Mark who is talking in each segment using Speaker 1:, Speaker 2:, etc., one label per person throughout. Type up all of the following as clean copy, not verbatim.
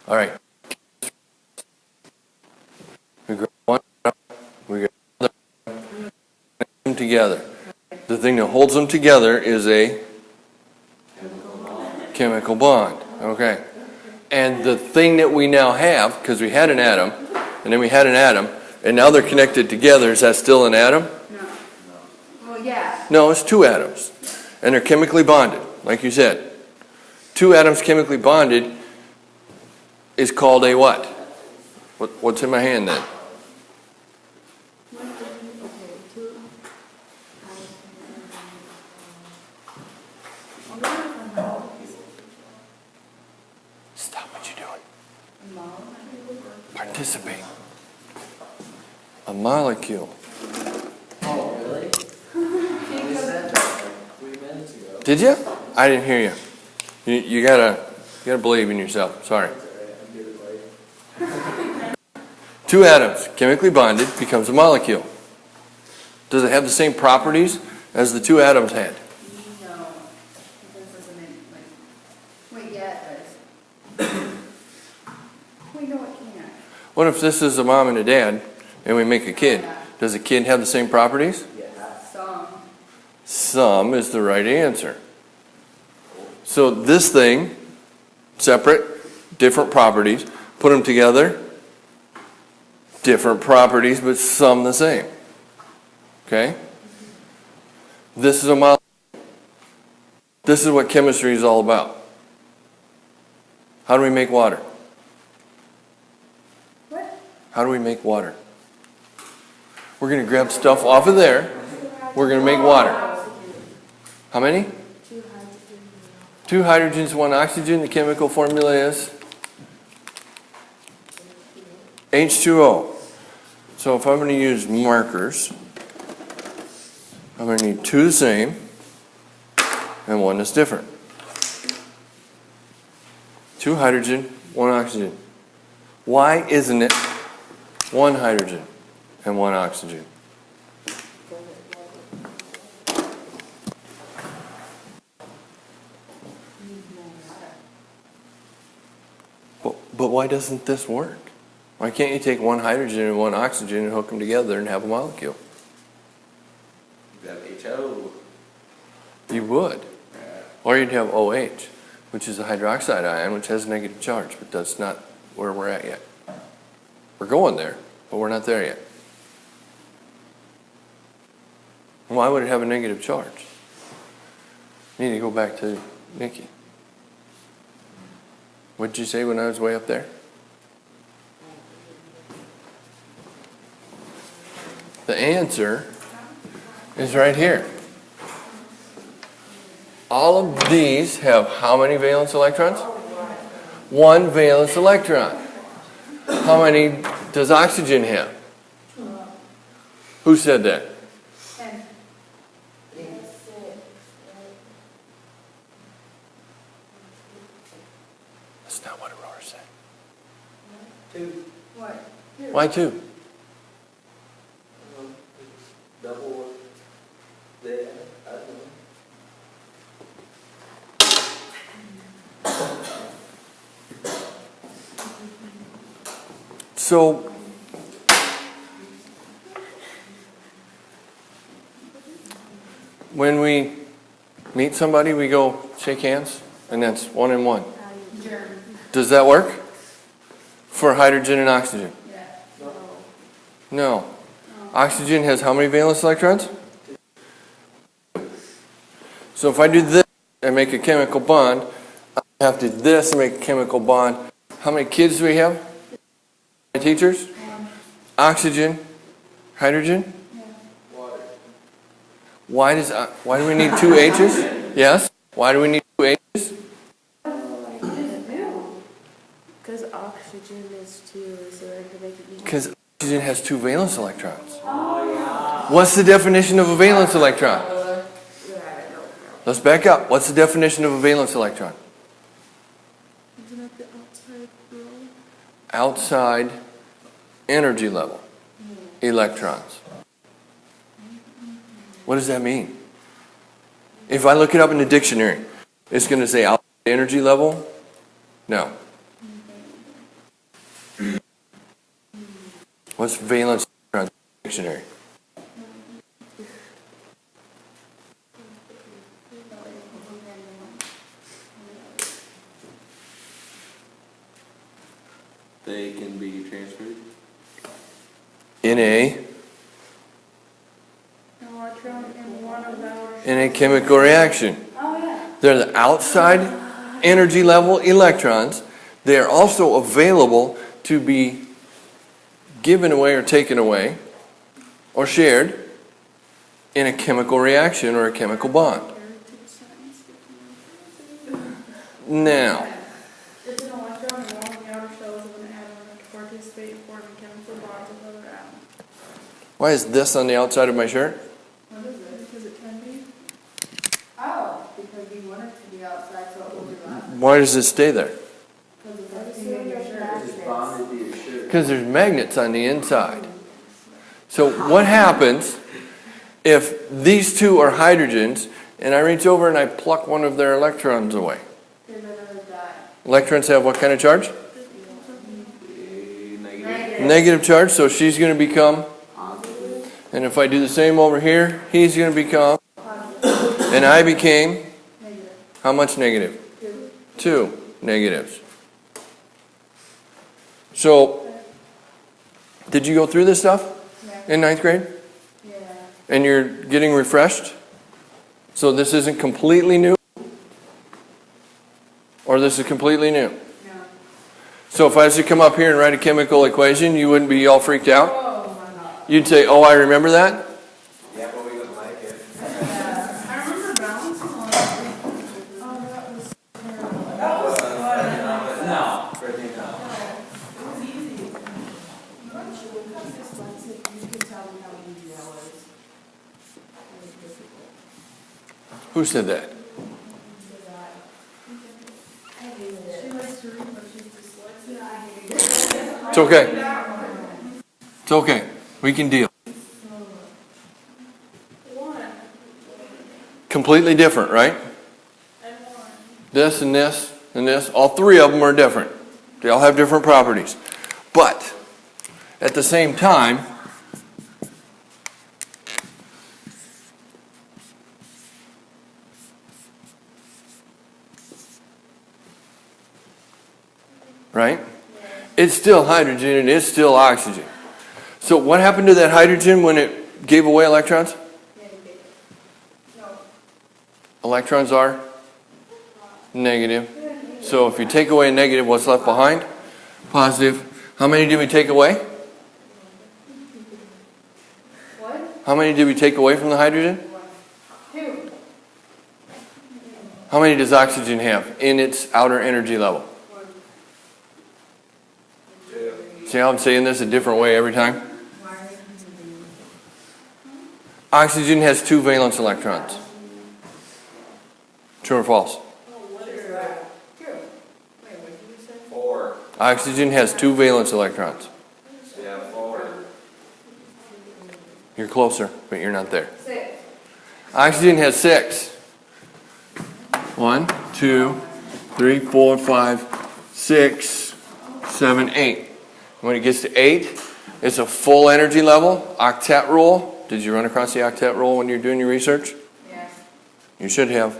Speaker 1: All right. We grab one atom, we grab another atom, put them together. The thing that holds them together is a chemical bond. Okay. And the thing that we now have, because we had an atom, and then we had an atom, and now they're connected together, is that still an atom?
Speaker 2: No. Well, yeah.
Speaker 1: No, it's two atoms. And they're chemically bonded, like you said. Two atoms chemically bonded is called a what? What's in my hand then? Stop what you're doing. Participate. A molecule.
Speaker 3: Oh, really? You said that like 3 minutes ago.
Speaker 1: Did you? I didn't hear you. You gotta believe in yourself. Sorry. Two atoms chemically bonded becomes a molecule. Does it have the same properties as the two atoms had?
Speaker 2: No. This doesn't make, like, wait, yeah, it does. Wait, no, it can't.
Speaker 1: What if this is a mom and a dad and we make a kid? Does the kid have the same properties?
Speaker 2: Some.
Speaker 1: Some is the right answer. So this thing, separate, different properties, put them together, different properties, but some the same. Okay? This is a molecule. This is what chemistry is all about. How do we make water?
Speaker 2: What?
Speaker 1: How do we make water? We're going to grab stuff off of there. We're going to make water. How many? 2 hydrogens, 1 oxygen. The chemical formula is H2O. So if I'm going to use markers, I'm going to need 2 the same and 1 that's different. 2 hydrogen, 1 oxygen. Why isn't it 1 hydrogen and 1 oxygen? But why doesn't this work? Why can't you take 1 hydrogen and 1 oxygen and hook them together and have a molecule?
Speaker 3: You have HO.
Speaker 1: You would. Or you'd have OH, which is a hydroxide ion, which has a negative charge, but that's not where we're at yet. We're going there, but we're not there yet. Why would it have a negative charge? You need to go back to Nikki. What did you say when I was way up there? The answer is right here. All of these have how many valence electrons? 1 valence electron. How many does oxygen have? Who said that?
Speaker 2: 10.
Speaker 1: That's not what Aurora said.
Speaker 3: 2.
Speaker 2: What?
Speaker 1: Why 2?
Speaker 3: Double the, I don't know.
Speaker 1: So, when we meet somebody, we go shake hands, and that's 1 and 1. Does that work? For hydrogen and oxygen?
Speaker 2: Yeah.
Speaker 1: No. Oxygen has how many valence electrons? So if I do this and make a chemical bond, I have to do this and make a chemical bond. How many kids do we have? My teachers? Oxygen, hydrogen?
Speaker 3: Water.
Speaker 1: Why do we need 2 H's? Yes. Why do we need 2 H's?
Speaker 4: Because oxygen is 2, so we're going to make it equal.
Speaker 1: Because oxygen has 2 valence electrons. What's the definition of a valence electron? Let's back up. What's the definition of a valence electron?
Speaker 4: Isn't that the outside world?
Speaker 1: Outside energy level. Electrons. What does that mean? If I look it up in the dictionary, It's going to say outside energy level? No. What's valence electron dictionary?
Speaker 5: They can be transferred.
Speaker 1: In a
Speaker 4: Electron in one of our.
Speaker 1: in a chemical reaction.
Speaker 2: Oh, yeah.
Speaker 1: They're the outside energy level electrons. They are also available to be given away or taken away or shared in a chemical reaction or a chemical bond. Now,
Speaker 4: It's an electron in one of the outer shells of an atom to participate in forming chemical bonds with other atoms.
Speaker 1: why is this on the outside of my shirt?
Speaker 4: What is it? Because it can be.
Speaker 2: Oh, because you want it to be outside so it will be loud.
Speaker 1: Why does it stay there?
Speaker 2: Because it's everything in your shirt.
Speaker 3: It's bonded to your shirt.
Speaker 1: Because there's magnets on the inside. So what happens if these two are hydrogens and I reach over and I pluck one of their electrons away?
Speaker 2: They're gonna die.
Speaker 1: Electrons have what kind of charge?
Speaker 3: Negative.
Speaker 1: Negative charge, so she's going to become, and if I do the same over here, he's going to become, and I became,
Speaker 2: Negative.
Speaker 1: how much negative? 2 negatives. So, did you go through this stuff in 9th grade?
Speaker 2: Yeah.
Speaker 1: And you're getting refreshed? So this isn't completely new? Or this is completely new?
Speaker 2: No.
Speaker 1: So if I was to come up here and write a chemical equation, you wouldn't be all freaked out?
Speaker 2: Oh, my God.
Speaker 1: You'd say, oh, I remember that?
Speaker 3: Yeah, but we don't like it.
Speaker 2: I remember balancing on it. Oh, that was terrible.
Speaker 3: That was no. Brittany, no.
Speaker 2: It was easy.
Speaker 1: Who said that?
Speaker 2: She likes to read, but she's dyslexic. I hate it.
Speaker 1: It's okay. It's okay. We can deal. Completely different, right? This and this and this, all three of them are different. They all have different properties. But at the same time, right? It's still hydrogen and it's still oxygen. So what happened to that hydrogen when it gave away electrons? Electrons are negative. So if you take away a negative, what's left behind? Positive. How many did we take away?
Speaker 2: What?
Speaker 1: How many did we take away from the hydrogen?
Speaker 2: 2.
Speaker 1: How many does oxygen have in its outer energy level? See how I'm saying this a different way every time? Oxygen has 2 valence electrons. True or false?
Speaker 2: True.
Speaker 3: 4.
Speaker 1: Oxygen has 2 valence electrons.
Speaker 3: Yeah, 4.
Speaker 1: You're closer, but you're not there.
Speaker 2: 6.
Speaker 1: Oxygen has 6. 1, 2, 3, 4, 5, 6, 7, 8. When it gets to 8, it's a full energy level, octet rule. Did you run across the octet rule when you're doing your research?
Speaker 2: Yes.
Speaker 1: You should have.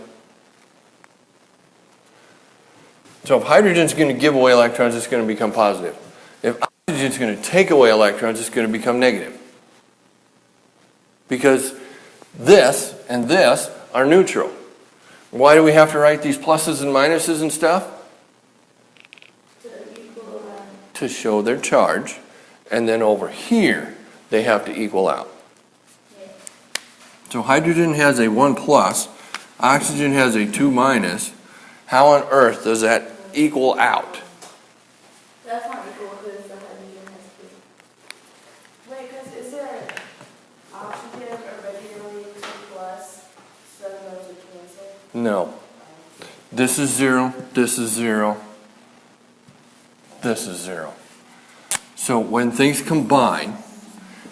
Speaker 1: So if hydrogen's going to give away electrons, it's going to become positive. If oxygen's going to take away electrons, it's going to become negative. Because this and this are neutral. Why do we have to write these pluses and minuses and stuff? To show their charge. And then over here, they have to equal out. So hydrogen has a 1 plus, oxygen has a 2 minus. How on earth does that equal out?
Speaker 4: That's not equal because the hydrogen has 2. Wait, because is it oxygen originally 2 plus, so those are cancel?
Speaker 1: No. This is 0, this is 0, this is 0. So when things combine,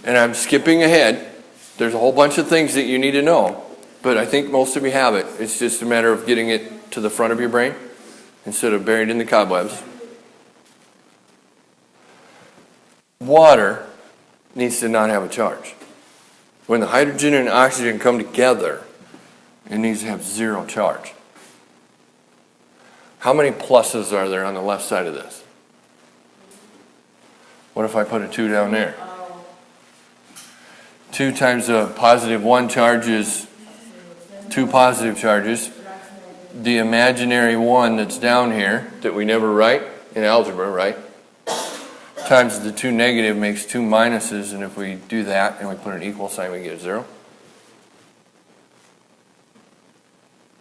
Speaker 1: and I'm skipping ahead, there's a whole bunch of things that you need to know, but I think most of you have it. It's just a matter of getting it to the front of your brain instead of buried in the cobwebs. Water needs to not have a charge. When the hydrogen and oxygen come together, it needs to have zero charge. How many pluses are there on the left side of this? What if I put a 2 down there? 2 times a positive 1 charge is 2 positive charges. The imaginary 1 that's down here that we never write in algebra, right? Times the 2 negative makes 2 minuses, and if we do that and we put an equal sign, we get a 0.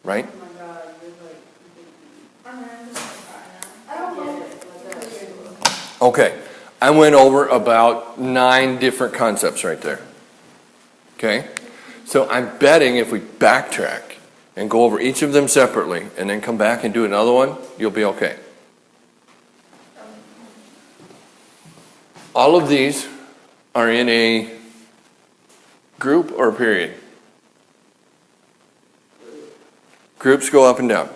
Speaker 1: Right?
Speaker 2: Oh my God, you're like,
Speaker 4: I don't get it.
Speaker 1: Okay. I went over about 9 different concepts right there. Okay? So I'm betting if we backtrack and go over each of them separately and then come back and do another one, you'll be okay. All of these are in a group or period. Groups go up and down.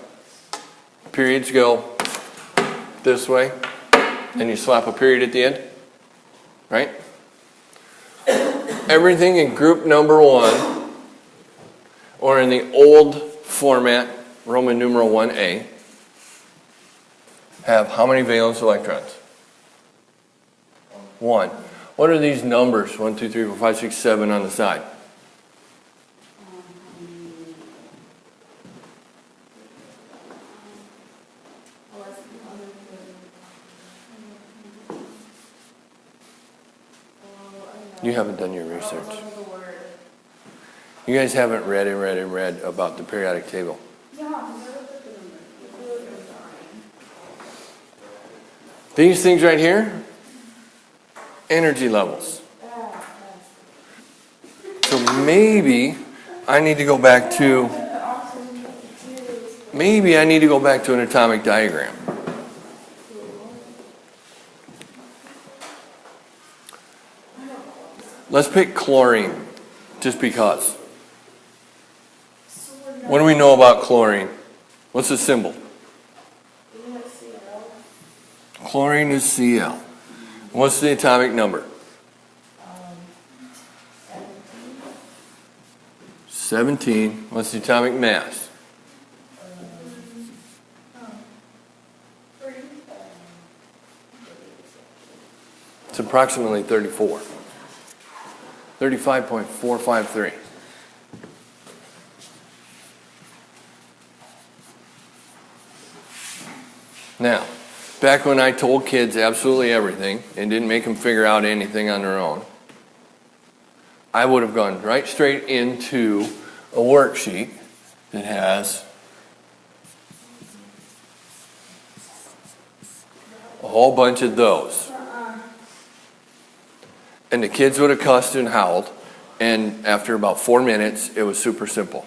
Speaker 1: Periods go this way, and you slap a period at the end, right? Everything in group number 1, or in the old format, Roman numeral 1a, have how many valence electrons? 1. What are these numbers? 1, 2, 3, 4, 5, 6, 7 on the side. You haven't done your research. You guys haven't read about the periodic table. These things right here, energy levels. So maybe I need to go back to an atomic diagram. Let's pick chlorine, just because. What do we know about chlorine? What's the symbol? Chlorine is Cl. What's the atomic number? 17. What's the atomic mass? It's approximately 34. 35.453. Now, back when I told kids absolutely everything and didn't make them figure out anything on their own, I would have gone right straight into a worksheet that has a whole bunch of those. And the kids would have cussed and howled, and after about 4 minutes, it was super simple.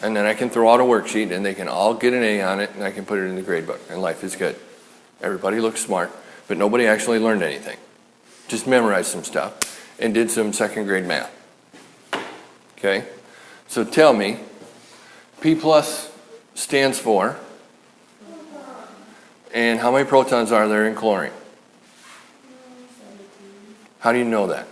Speaker 1: And then I can throw out a worksheet, and they can all get an A on it, and I can put it in the grade book, and life is good. Everybody looks smart, but nobody actually learned anything. Just memorized some stuff and did some second grade math. Okay? So tell me, P plus stands for, and how many protons are there in chlorine? How do you know that?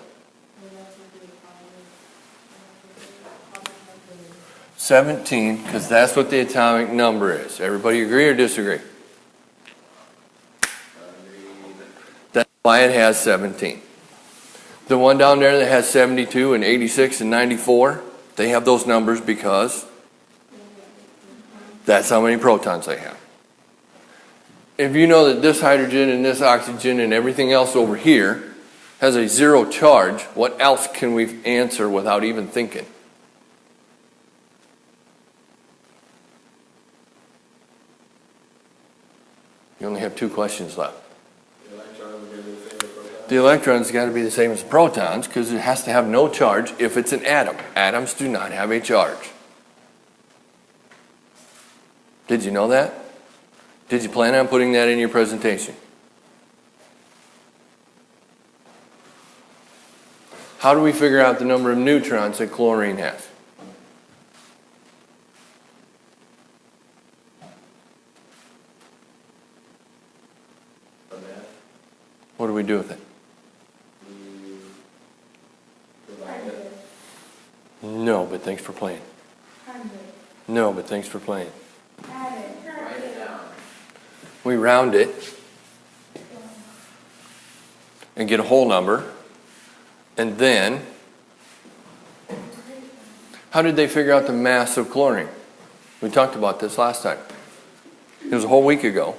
Speaker 1: 17, because that's what the atomic number is. Everybody agree or disagree? That's why it has 17. The one down there that has 72 and 86 and 94, they have those numbers because that's how many protons they have. If you know that this hydrogen and this oxygen and everything else over here has a 0 charge, what else can we answer without even thinking? You only have 2 questions left. The electrons got to be the same as the protons because it has to have no charge if it's an atom. Atoms do not have a charge. Did you know that? Did you plan on putting that in your presentation? How do we figure out the number of neutrons that chlorine has? What do we do with it? No, but thanks for playing. No, but thanks for playing.
Speaker 3: Write it down.
Speaker 1: We round it and get a whole number. And then, how did they figure out the mass of chlorine? We talked about this last time. It was a whole week ago.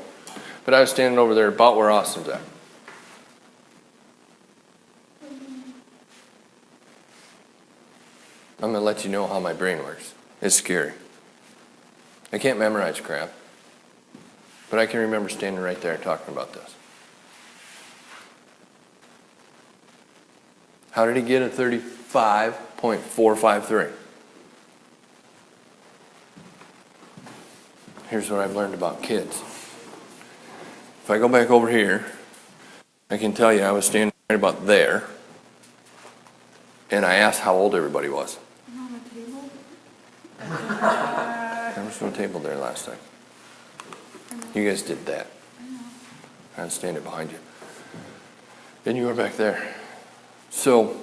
Speaker 1: But I was standing over there about where Austin's at. I'm going to let you know how my brain works. It's scary. I can't memorize crap. But I can remember standing right there talking about this. How did he get a 35.453? Here's what I've learned about kids. If I go back over here, I can tell you I was standing right about there, and I asked how old everybody was.
Speaker 2: On the table?
Speaker 1: There was no table there last time. You guys did that. I was standing behind you. And you were back there. So,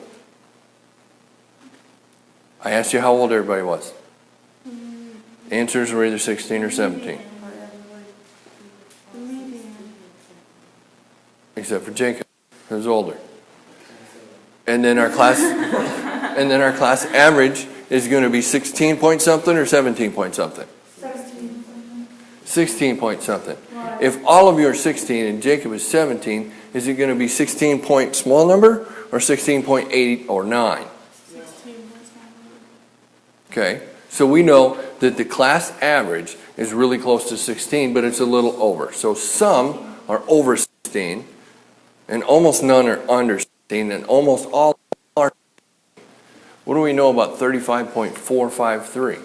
Speaker 1: I asked you how old everybody was. Answers were either 16 or 17. Except for Jacob, who's older. And then our class average is going to be 16 point something or 17 point something? 16 point something. If all of you are 16 and Jacob is 17, is it going to be 16 point small number or 16.8 or 9? Okay, so we know that the class average is really close to 16, but it's a little over. So some are over 16, and almost none are under 16, and almost all are. What do we know about 35.453?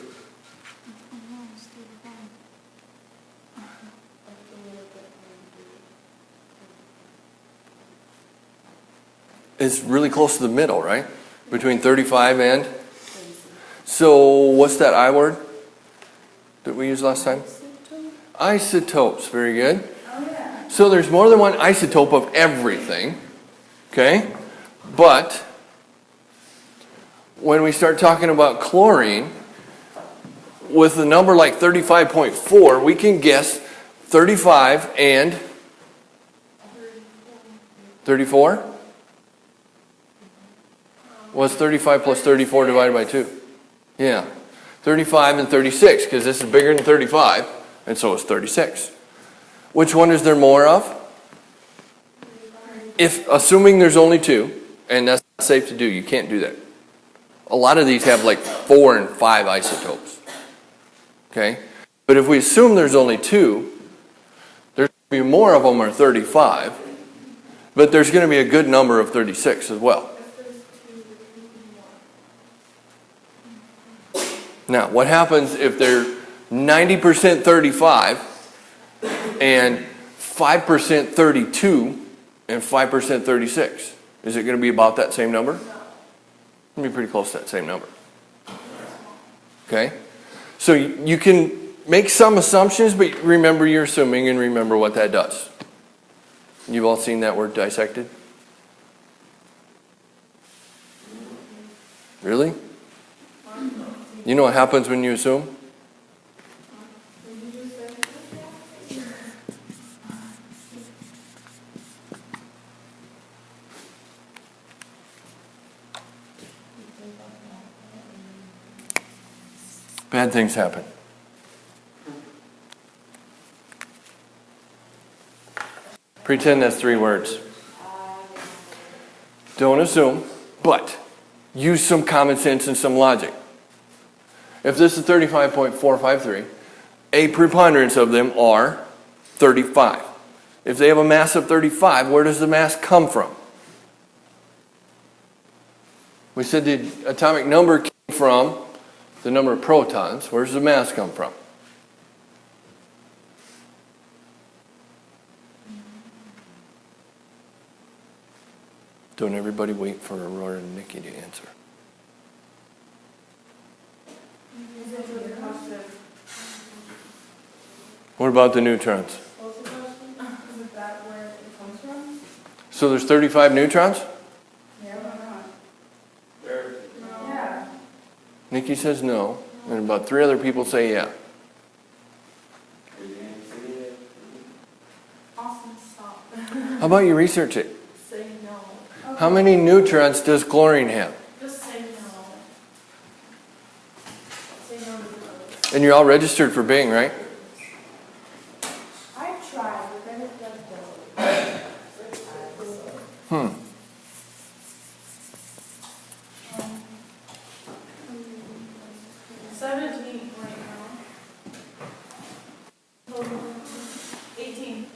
Speaker 1: It's really close to the middle, right? Between 35 and... So what's that I word that we used last time? Isotopes. Very good. So there's more than one isotope of everything. Okay? But when we start talking about chlorine, with a number like 35.4, we can guess 35 and 34? What's 35 plus 34 divided by 2? Yeah. 35 and 36, because this is bigger than 35, and so is 36. Which one is there more of? If, assuming there's only 2, and that's not safe to do, you can't do that. A lot of these have like 4 and 5 isotopes. Okay? But if we assume there's only 2, there's going to be more of them are 35, but there's going to be a good number of 36 as well. Now, what happens if they're 90% 35 and 5% 32 and 5% 36? Is it going to be about that same number? It's going to be pretty close to that same number. Okay? So you can make some assumptions, but remember you're assuming and remember what that does. You've all seen that word dissected? Really? You know what happens when you assume? Bad things happen. Pretend that's 3 words. Don't assume, but use some common sense and some logic. If this is 35.453, a preponderance of them are 35. If they have a mass of 35, where does the mass come from? We said the atomic number came from the number of protons. Where does the mass come from? Don't everybody wait for Aurora and Nikki to answer. What about the neutrons? So there's 35 neutrons?
Speaker 2: Yeah, why not?
Speaker 5: There.
Speaker 2: Yeah.
Speaker 1: Nikki says no, and about 3 other people say yeah.
Speaker 4: Austin, stop.
Speaker 1: How about you research it?
Speaker 4: Say no.
Speaker 1: How many neutrons does chlorine have?
Speaker 4: Just say no. Say no to those.
Speaker 1: And you're all registered for Bing, right?
Speaker 4: I tried, but then it does go. 17 right now. 18.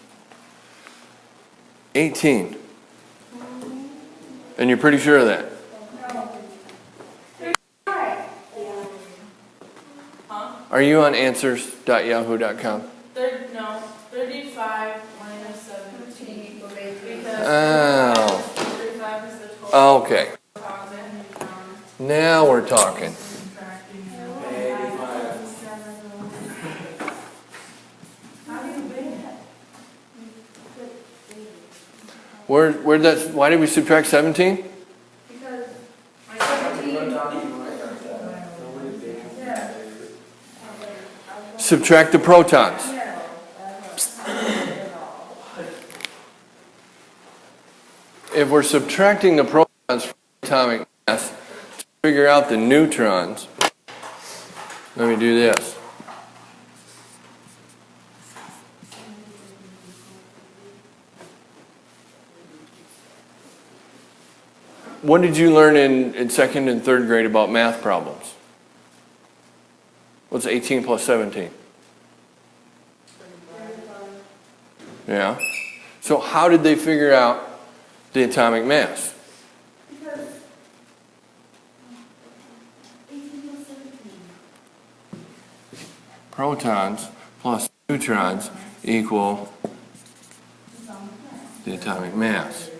Speaker 1: 18. And you're pretty sure of that? Are you on answers.yahoo.com?
Speaker 4: No, 35 minus 17. Because
Speaker 1: Oh.
Speaker 4: 35 is the total.
Speaker 1: Okay.
Speaker 4: Protons and neutrons.
Speaker 1: Now we're talking.
Speaker 4: Subtracting them. How do you weigh that?
Speaker 1: Where'd that, why did we subtract 17?
Speaker 2: Because
Speaker 4: My
Speaker 2: 17. Yeah.
Speaker 1: Subtract the protons.
Speaker 2: Yeah.
Speaker 1: If we're subtracting the protons from atomic mass to figure out the neutrons, let me do this. What did you learn in second and third grade about math problems? What's 18 plus 17? Yeah. So how did they figure out the atomic mass?
Speaker 2: Because 18 plus 17.
Speaker 1: Protons plus neutrons equal the atomic mass.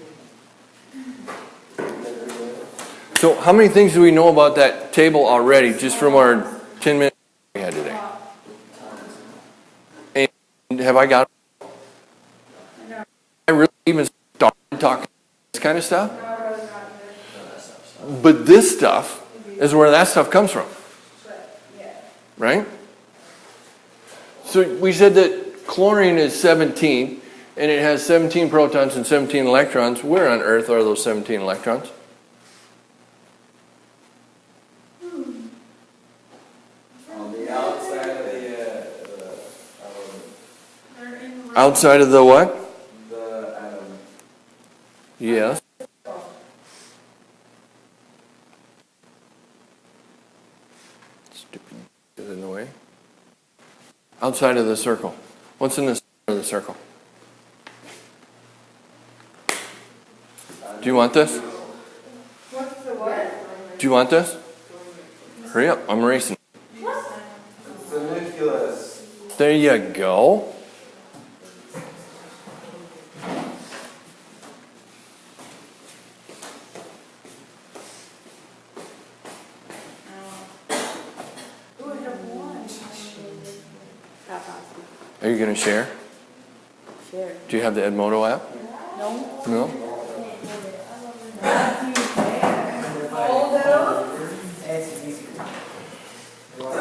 Speaker 1: So how many things do we know about that table already just from our 10 minutes we had today? And have I got I really even started talking this kind of stuff? But this stuff is where that stuff comes from. Right? So we said that chlorine is 17 and it has 17 protons and 17 electrons. Where on earth are those 17 electrons?
Speaker 5: On the outside of the element.
Speaker 4: They're in the
Speaker 1: Outside of the what?
Speaker 5: The atom.
Speaker 1: Yes. Stupid. Get in the way. Outside of the circle. What's in the center of the circle? Do you want this?
Speaker 2: What's the what?
Speaker 1: Do you want this? Hurry up, I'm racing.
Speaker 5: It's the nucleus.
Speaker 1: There you go. Are you going to share?
Speaker 3: Share.
Speaker 1: Do you have the Edmodo app?
Speaker 3: No.
Speaker 1: No?
Speaker 3: It's easy.
Speaker 4: Oh,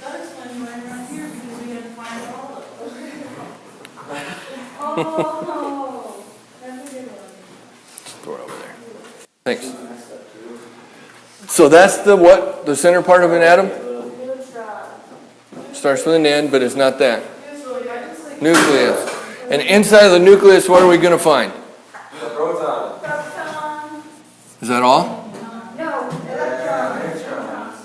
Speaker 4: that explains why I'm not here, because we had to find all of them. Oh, that's a good one.
Speaker 1: Throw it over there. Thanks. So that's the what? The center part of an atom? Starts with an N, but it's not that. Nucleus. And inside of the nucleus, what are we going to find?
Speaker 5: The proton.
Speaker 4: Proton.
Speaker 1: Is that all?
Speaker 2: No, electrons.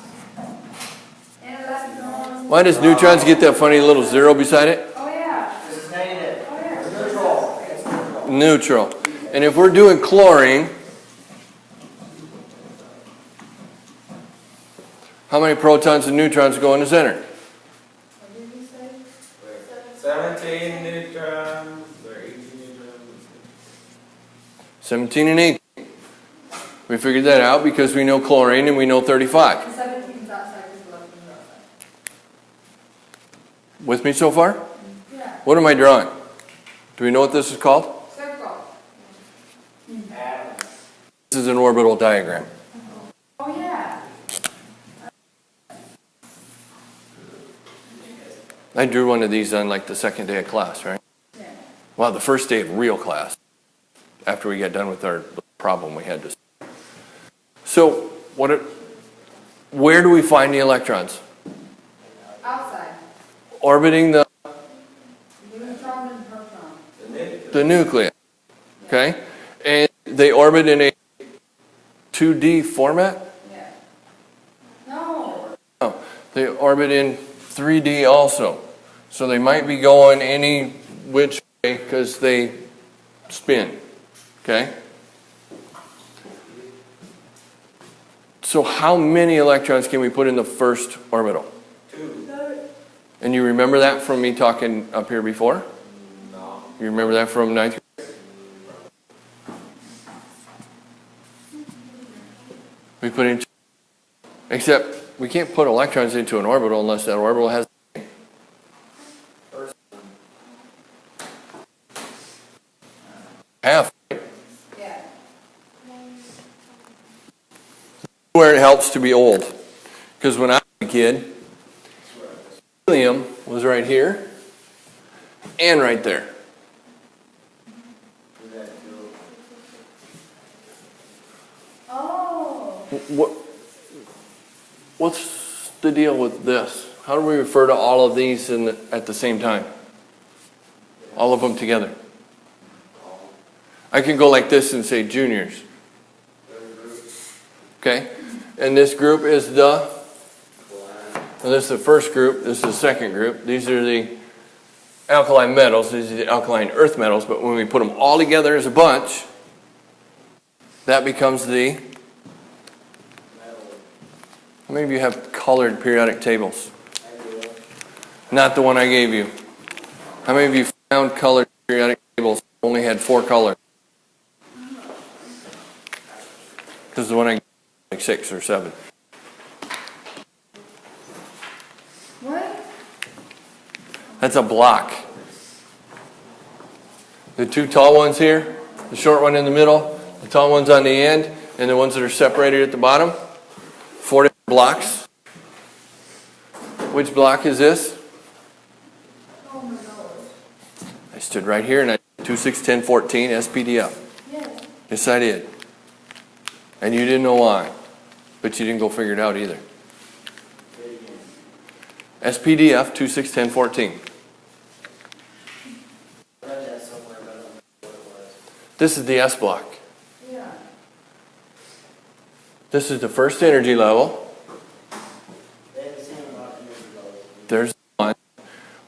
Speaker 2: And electrons.
Speaker 1: Why does neutrons get that funny little zero beside it?
Speaker 2: Oh, yeah.
Speaker 3: This is negative.
Speaker 2: Oh, yeah.
Speaker 3: It's neutral. It's neutral.
Speaker 1: Neutral. And if we're doing chlorine, how many protons and neutrons go in the center?
Speaker 5: 17 neutrons or 18 neutrons.
Speaker 1: 17 and 18. We figured that out because we know chlorine and we know 35.
Speaker 2: And 17 is outside because 11 is outside.
Speaker 1: With me so far?
Speaker 2: Yeah.
Speaker 1: What am I drawing? Do we know what this is called?
Speaker 2: Circle.
Speaker 3: Atoms.
Speaker 1: This is an orbital diagram.
Speaker 2: Oh, yeah.
Speaker 1: I drew one of these on like the second day of class, right?
Speaker 2: Yeah.
Speaker 1: Well, the first day of real class, after we got done with our problem we had to. So, where do we find the electrons?
Speaker 2: Outside.
Speaker 1: Orbiting the
Speaker 2: Neutron and proton.
Speaker 5: The nucleus.
Speaker 1: the nucleus, okay? And they orbit in a 2D format?
Speaker 2: Yeah. No.
Speaker 1: No, they orbit in 3D also. So they might be going any which way because they spin, okay? So how many electrons can we put in the first orbital?
Speaker 5: 2.
Speaker 1: And you remember that from me talking up here before?
Speaker 5: No.
Speaker 1: You remember that from ninth grade? We put in, except we can't put electrons into an orbital unless that orbital has half.
Speaker 2: Yeah.
Speaker 1: Where it helps to be old. Because when I was a kid, helium was right here and right there.
Speaker 2: Oh.
Speaker 1: What's the deal with this? How do we refer to all of these at the same time? All of them together. I can go like this and say juniors. Okay? And this group is this is the first group, this is the second group. These are the alkaline metals, these are the alkaline earth metals, but when we put them all together as a bunch, that becomes the... How many of you have colored periodic tables? Not the one I gave you. How many of you found colored periodic tables only had 4 colors? Because the one I gave you like 6 or 7.
Speaker 2: What?
Speaker 1: That's a block. The 2 tall ones here, the short one in the middle, the tall ones on the end, and the ones that are separated at the bottom. 4 different blocks. Which block is this?
Speaker 2: Oh my gosh.
Speaker 1: I stood right here and I 2, 6, 10, 14 SPDF.
Speaker 2: Yes.
Speaker 1: Yes, I did. And you didn't know why. But you didn't go figure it out either. SPDF 2, 6, 10, 14. This is the S block.
Speaker 2: Yeah.
Speaker 1: This is the first energy level. There's one.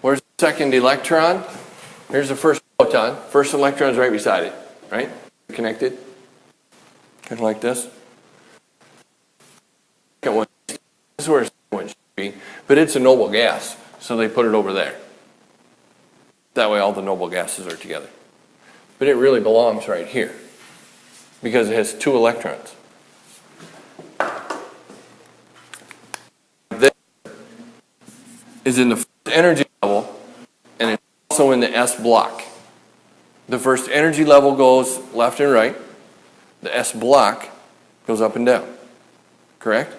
Speaker 1: Where's the second electron? Here's the first photon. First electron's right beside it, right? Connected. Kind of like this. Second one. This is where the second one should be. But it's a noble gas, so they put it over there. That way all the noble gases are together. But it really belongs right here because it has 2 electrons. This is in the first energy level, and it's also in the S block. The first energy level goes left and right. The S block goes up and down. Correct?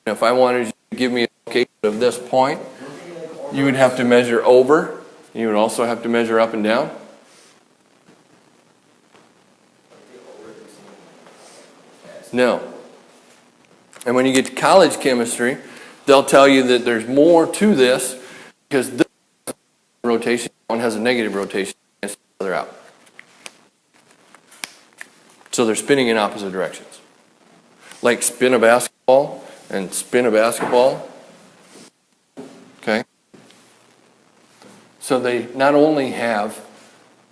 Speaker 1: And if I wanted you to give me a location of this point, you would have to measure over. You would also have to measure up and down. No. And when you get to college chemistry, they'll tell you that there's more to this because this rotation, one has a negative rotation against the other out. So they're spinning in opposite directions. Like spin a basketball and spin a basketball. Okay? So they not only have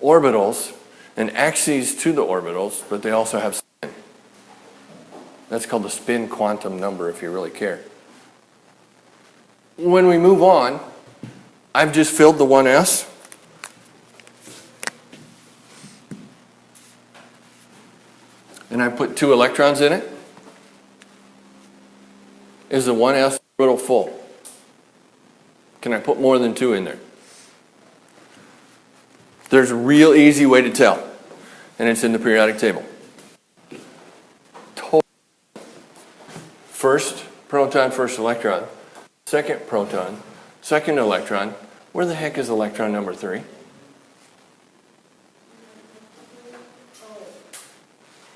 Speaker 1: orbitals and axes to the orbitals, but they also have spin. That's called the spin quantum number if you really care. When we move on, I've just filled the 1s. And I put 2 electrons in it. Is the 1s orbital full? Can I put more than 2 in there? There's a real easy way to tell, and it's in the periodic table. Total. First proton, first electron. Second proton, second electron. Where the heck is electron number 3?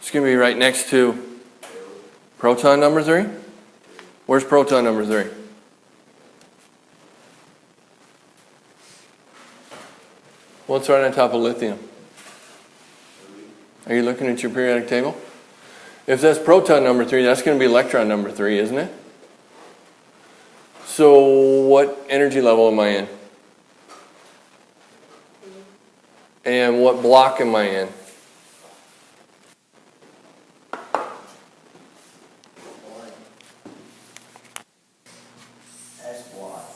Speaker 1: It's going to be right next to proton number 3. Where's proton number 3? What's right on top of lithium? Are you looking at your periodic table? If that's proton number 3, that's going to be electron number 3, isn't it? So what energy level am I in? And what block am I in?
Speaker 3: S block.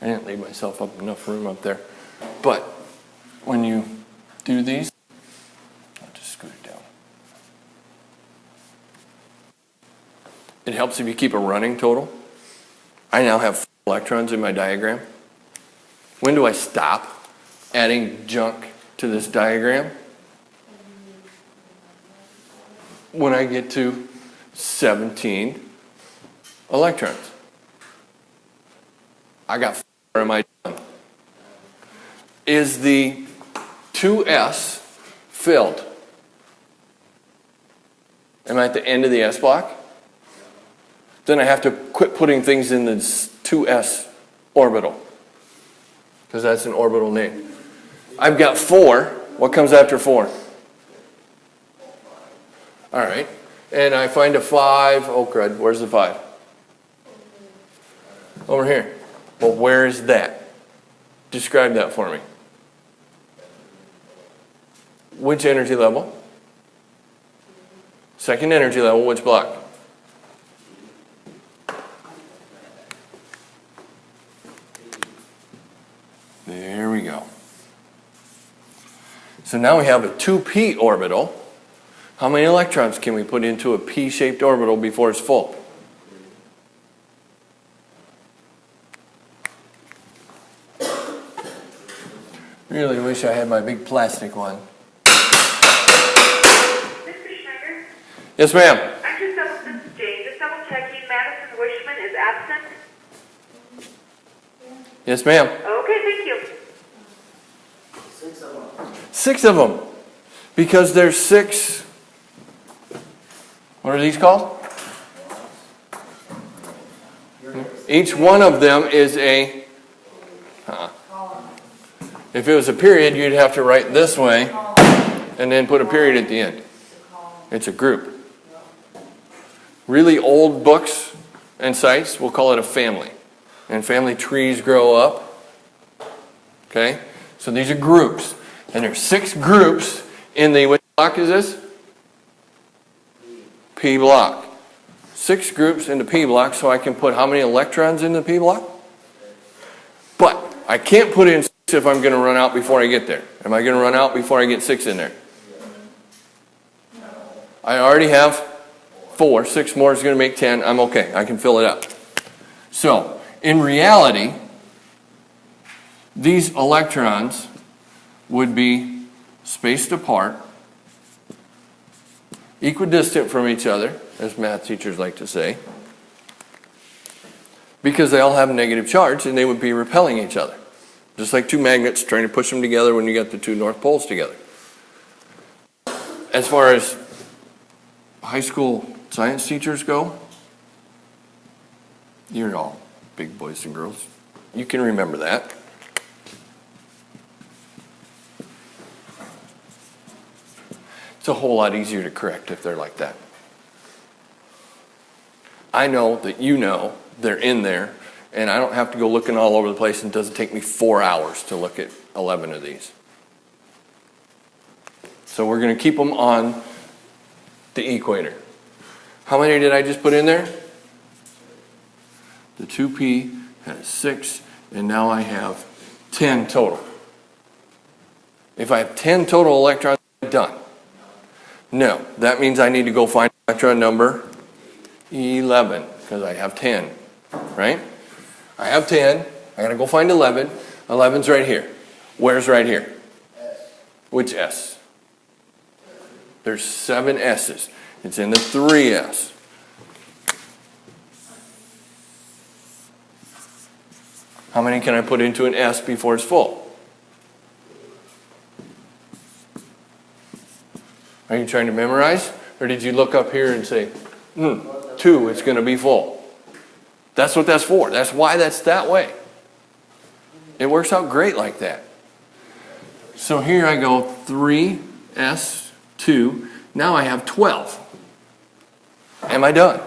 Speaker 1: I didn't leave myself up enough room up there. But when you do these, I'll just scoot it down. It helps if you keep a running total. I now have 4 electrons in my diagram. When do I stop adding junk to this diagram? When I get to 17 electrons. I got 4. Am I done? Is the 2s filled? Am I at the end of the S block? Then I have to quit putting things in the 2s orbital, because that's an orbital name. I've got 4. What comes after 4? All right. And I find a 5. Oh, crud. Where's the 5? Over here. Well, where is that? Describe that for me. Which energy level? Second energy level, which block? There we go. So now we have a 2p orbital. How many electrons can we put into a p-shaped orbital before it's full? Really wish I had my big plastic one.
Speaker 6: Mr. Schneider?
Speaker 1: Yes, ma'am.
Speaker 6: This is Jane. Just double checking. Madison Wishman is absent.
Speaker 1: Yes, ma'am.
Speaker 6: Okay, thank you.
Speaker 3: 6 of them.
Speaker 1: 6 of them. Because there's 6. What are these called? Each one of them is a... If it was a period, you'd have to write this way and then put a period at the end. It's a group. Really old books and sites, we'll call it a family. And family trees grow up. Okay? So these are groups. And there's 6 groups in the, which block is this? P block. 6 groups in the P block, so I can put how many electrons in the P block? But I can't put in 6 if I'm going to run out before I get there. Am I going to run out before I get 6 in there? I already have 4. 6 more is going to make 10. I'm okay. I can fill it up. So, in reality, these electrons would be spaced apart, equidistant from each other, as math teachers like to say, because they all have a negative charge and they would be repelling each other. Just like 2 magnets trying to push them together when you got the 2 north poles together. As far as high school science teachers go, you're all big boys and girls. You can remember that. It's a whole lot easier to correct if they're like that. I know that you know they're in there, and I don't have to go looking all over the place, and it doesn't take me 4 hours to look at 11 of these. So we're going to keep them on the equator. How many did I just put in there? The 2p has 6, and now I have 10 total. If I have 10 total electrons, I'm done. No, that means I need to go find electron number 11, because I have 10, right? I have 10, I gotta go find 11. 11's right here. Where's right here? Which S? There's 7 S's. It's in the 3S. How many can I put into an S before it's full? Are you trying to memorize? Or did you look up here and say, 2, it's going to be full? That's what that's for. That's why that's that way. It works out great like that. So here I go, 3S, 2. Now I have 12. Am I done?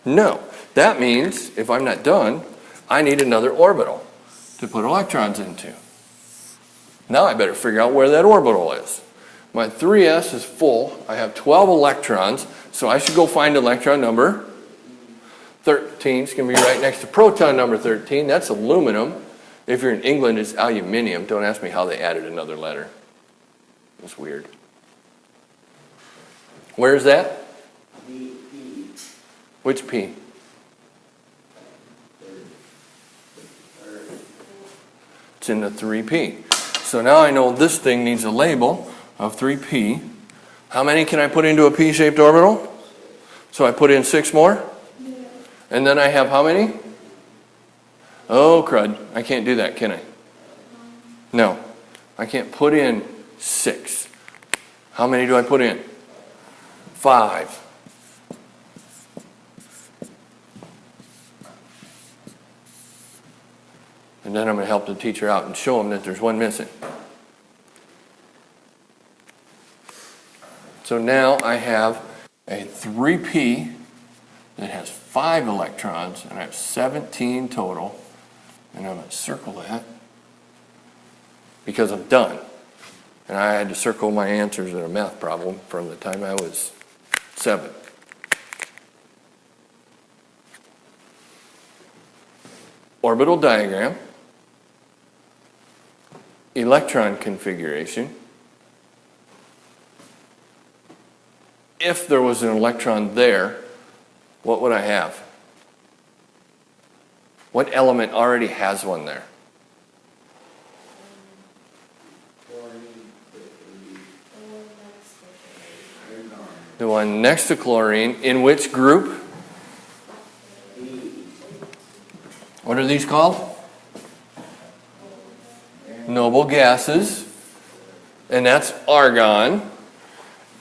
Speaker 1: No. That means, if I'm not done, I need another orbital to put electrons into. Now I better figure out where that orbital is. My 3S is full. I have 12 electrons, so I should go find electron number 13. It's going to be right next to proton number 13. That's aluminum. If you're in England, it's aluminium. Don't ask me how they added another letter. It's weird. Where's that? Which P? It's in the 3P. So now I know this thing needs a label of 3P. How many can I put into a P-shaped orbital? So I put in 6 more? Yeah. And then I have how many? Oh, crud. I can't do that, can I? No. I can't put in 6. How many do I put in? 5. And then I'm going to help the teacher out and show them that there's one missing. So now I have a 3P that has 5 electrons, and I have 17 total. And I'm going to circle that because I'm done. And I had to circle my answers in a math problem from the time I was 7. Orbital diagram. Electron configuration. If there was an electron there, what would I have? What element already has one there? The one next to chlorine. In which group? What are these called? Noble gases. And that's argon.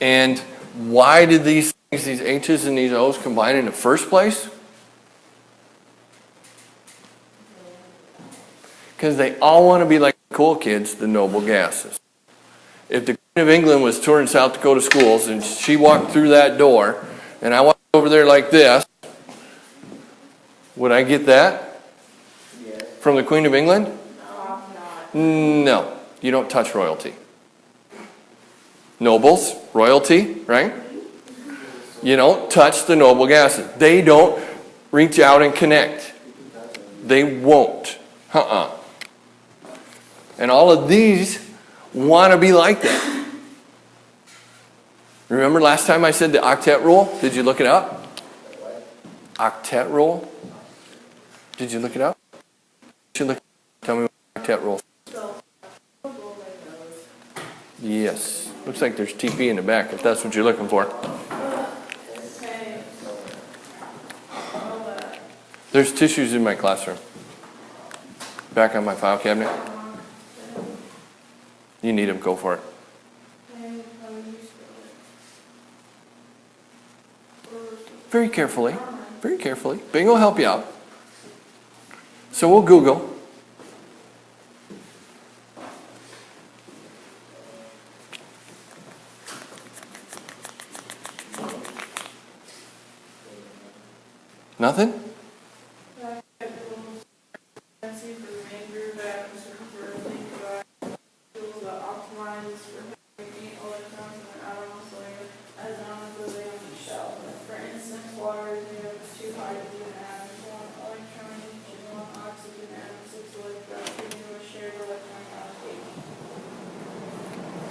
Speaker 1: And why did these things, these H's and these O's combine in the first place? Because they all want to be like the cool kids, the noble gases. If the Queen of England was touring South Dakota schools and she walked through that door and I walked over there like this, would I get that? Yes. From the Queen of England? No. You don't touch royalty. Nobles, royalty, right? You don't touch the noble gases. They don't reach out and connect. They won't. And all of these want to be like that. Remember last time I said the octet rule? Did you look it up? Octet rule? Did you look it up? Tell me what octet rule. Yes. Looks like there's TP in the back if that's what you're looking for. There's tissues in my classroom. Back on my file cabinet. You need them, go for it. Very carefully. Very carefully. Bing will help you out. So we'll Google. Nothing?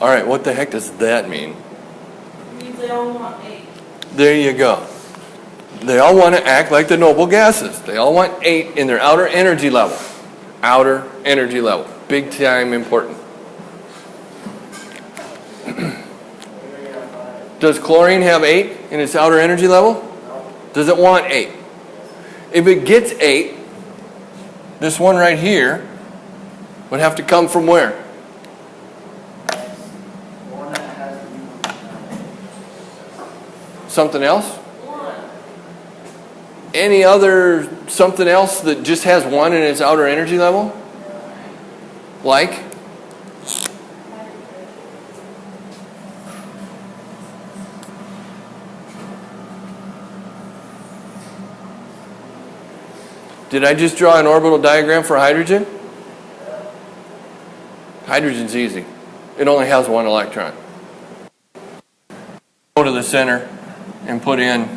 Speaker 1: All right, what the heck does that mean?
Speaker 4: It means they all want 8.
Speaker 1: There you go. They all want to act like the noble gases. They all want 8 in their outer energy level. Outer energy level. Big time important. Does chlorine have 8 in its outer energy level? Does it want 8? If it gets 8, this one right here would have to come from where?
Speaker 3: One that has
Speaker 1: Something else?
Speaker 4: 1.
Speaker 1: Any other something else that just has 1 in its outer energy level? Like? Did I just draw an orbital diagram for hydrogen? Hydrogen's easy. It only has 1 electron. Go to the center and put in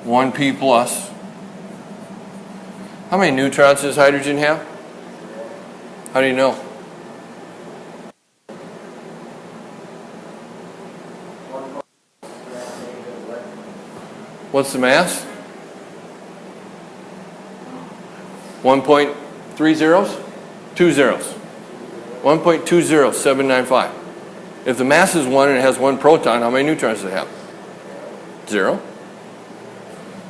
Speaker 1: 1p plus. How many neutrons does hydrogen have? How do you know? What's the mass? 1.3 zeros? 2 zeros. 1.20795. If the mass is 1 and it has 1 proton, how many neutrons does it have? 0.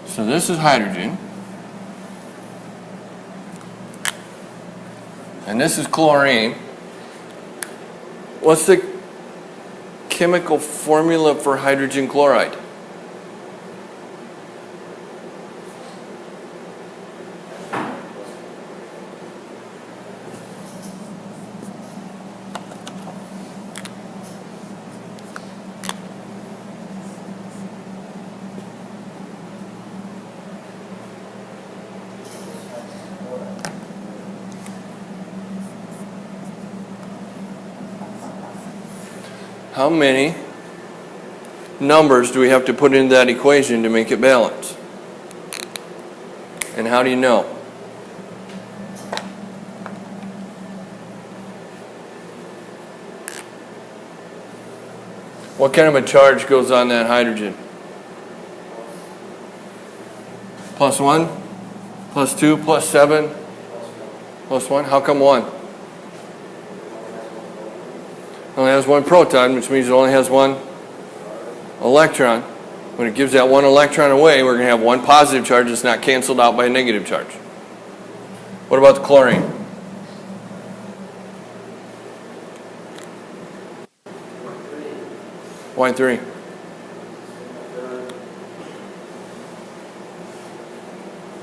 Speaker 1: So this is hydrogen. And this is chlorine. What's the chemical formula for hydrogen chloride? How many numbers do we have to put into that equation to make it balance? And how do you know? What kind of a charge goes on that hydrogen? +1, +2, +7, +1. How come 1? Only has 1 proton, which means it only has 1 electron. When it gives that 1 electron away, we're going to have 1 positive charge that's not canceled out by a negative charge. What about the chlorine? Why 3?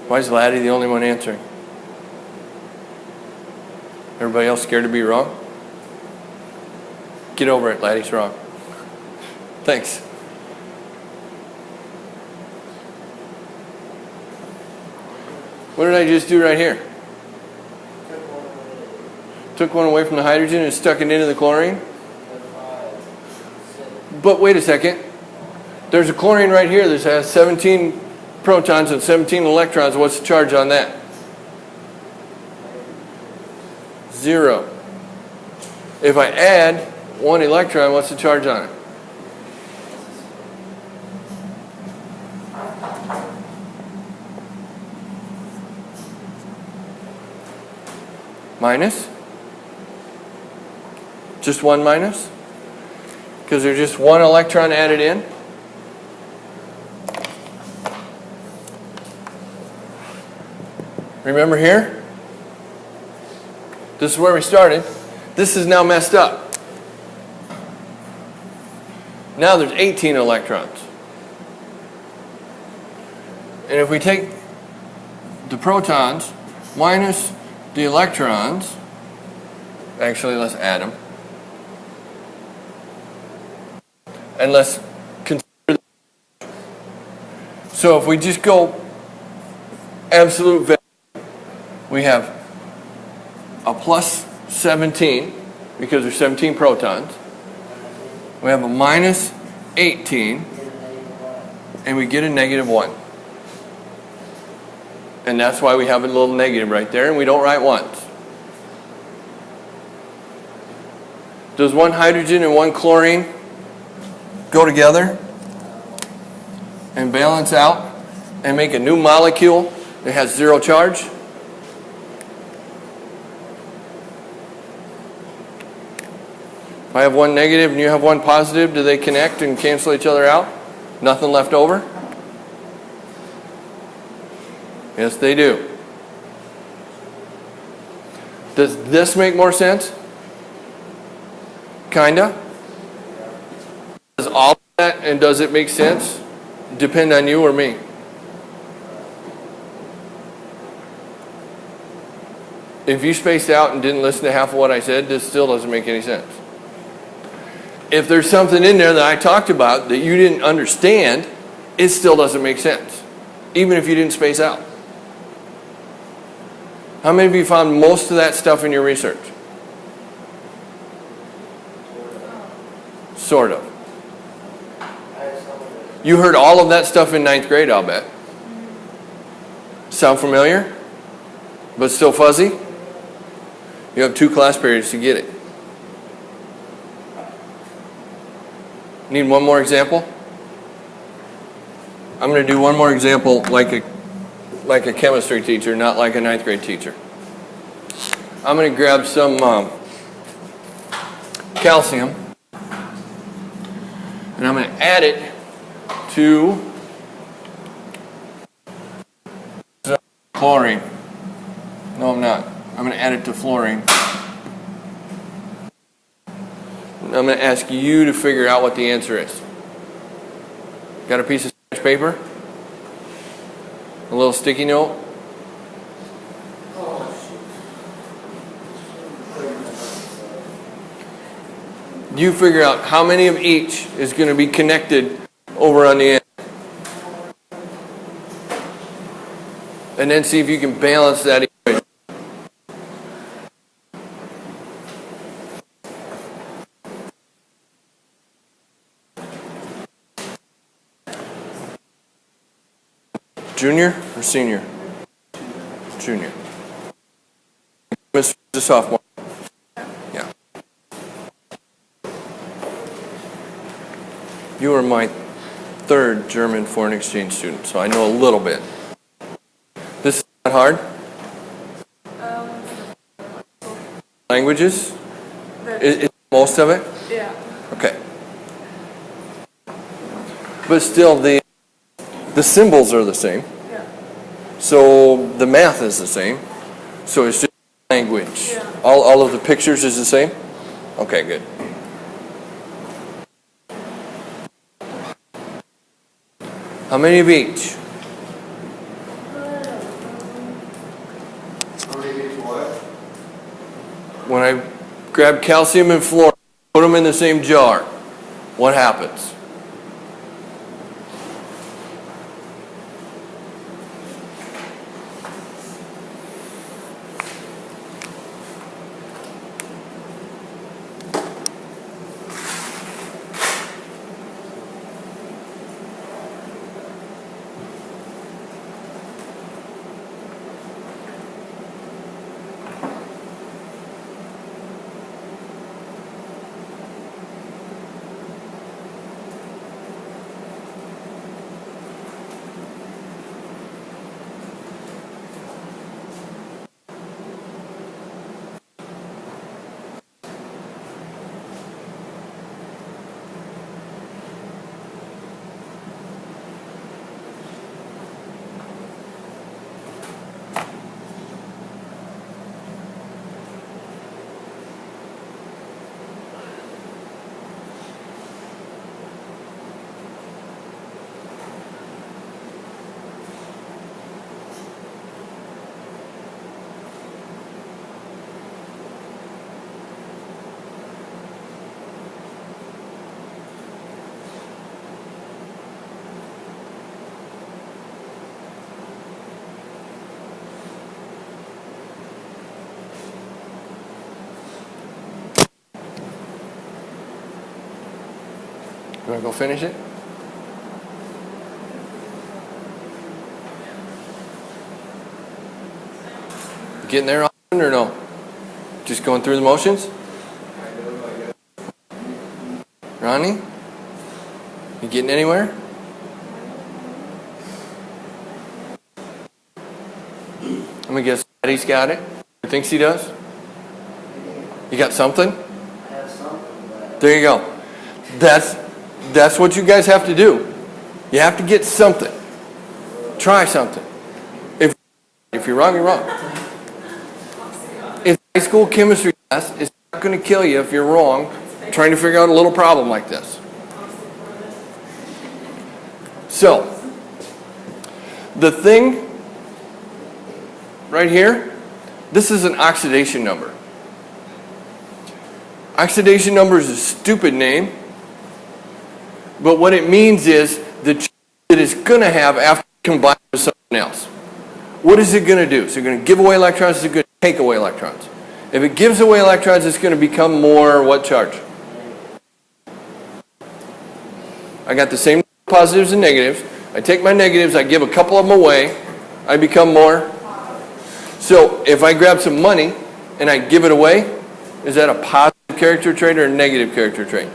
Speaker 1: Why is Laddie the only one answering? Everybody else scared to be wrong? Get over it, Laddie's wrong. Thanks. What did I just do right here? Took 1 away from the hydrogen and stuck it into the chlorine? But wait a second. There's a chlorine right here that has 17 protons and 17 electrons. What's the charge on that? 0. If I add 1 electron, what's the charge on it? Minus? Just 1 minus? Because there's just 1 electron added in? Remember here? This is where we started. This is now messed up. Now there's 18 electrons. And if we take the protons minus the electrons, actually let's add them. And let's consider. So if we just go absolute value, we have a plus 17 because there's 17 protons. We have a minus 18 and we get a -1. And that's why we have a little negative right there and we don't write ones. Does one hydrogen and one chlorine go together and balance out and make a new molecule that has zero charge? If I have one negative and you have one positive, do they connect and cancel each other out? Nothing left over? Yes, they do. Does this make more sense? Kinda. Does all of that and does it make sense depend on you or me? If you spaced out and didn't listen to half of what I said, this still doesn't make any sense. If there's something in there that I talked about that you didn't understand, it still doesn't make sense, even if you didn't space out. How many of you found most of that stuff in your research? Sort of. You heard all of that stuff in 9th grade, I'll bet. Sound familiar? But still fuzzy? You have 2 class periods to get it. Need one more example? I'm going to do one more example like a chemistry teacher, not like a 9th grade teacher. I'm going to grab some calcium and I'm going to add it to chlorine. No, I'm not. I'm going to add it to fluorine. I'm going to ask you to figure out what the answer is. Got a piece of sketch paper? A little sticky note? You figure out how many of each is going to be connected over on the end. And then see if you can balance that equation. Junior or senior? Junior. Miss the sophomore. Yeah. You are my 3rd German foreign exchange student, so I know a little bit. This is not hard? Languages? Is most of it?
Speaker 4: Yeah.
Speaker 1: Okay. But still, the symbols are the same.
Speaker 4: Yeah.
Speaker 1: So the math is the same. So it's just language.
Speaker 4: Yeah.
Speaker 1: All of the pictures is the same? Okay, good. How many of each?
Speaker 5: How many each what?
Speaker 1: When I grab calcium and fluorine, put them in the same jar, what happens? You want to go finish it? Getting there often or no? Just going through the motions? Ronnie? You getting anywhere? I'm gonna guess Eddie's got it. He thinks he does? You got something?
Speaker 3: I have something, but
Speaker 1: There you go. That's what you guys have to do. You have to get something. Try something. If you're wrong, you're wrong. In high school chemistry class, it's not going to kill you if you're wrong trying to figure out a little problem like this. So, the thing right here, this is an oxidation number. Oxidation number is a stupid name, but what it means is the charge that it's going to have after combined with something else. What is it going to do? Is it going to give away electrons? Is it going to take away electrons? If it gives away electrons, it's going to become more what charge? I got the same positives and negatives. I take my negatives, I give a couple of them away, I become more. So if I grab some money and I give it away, is that a positive character trait or a negative character trait?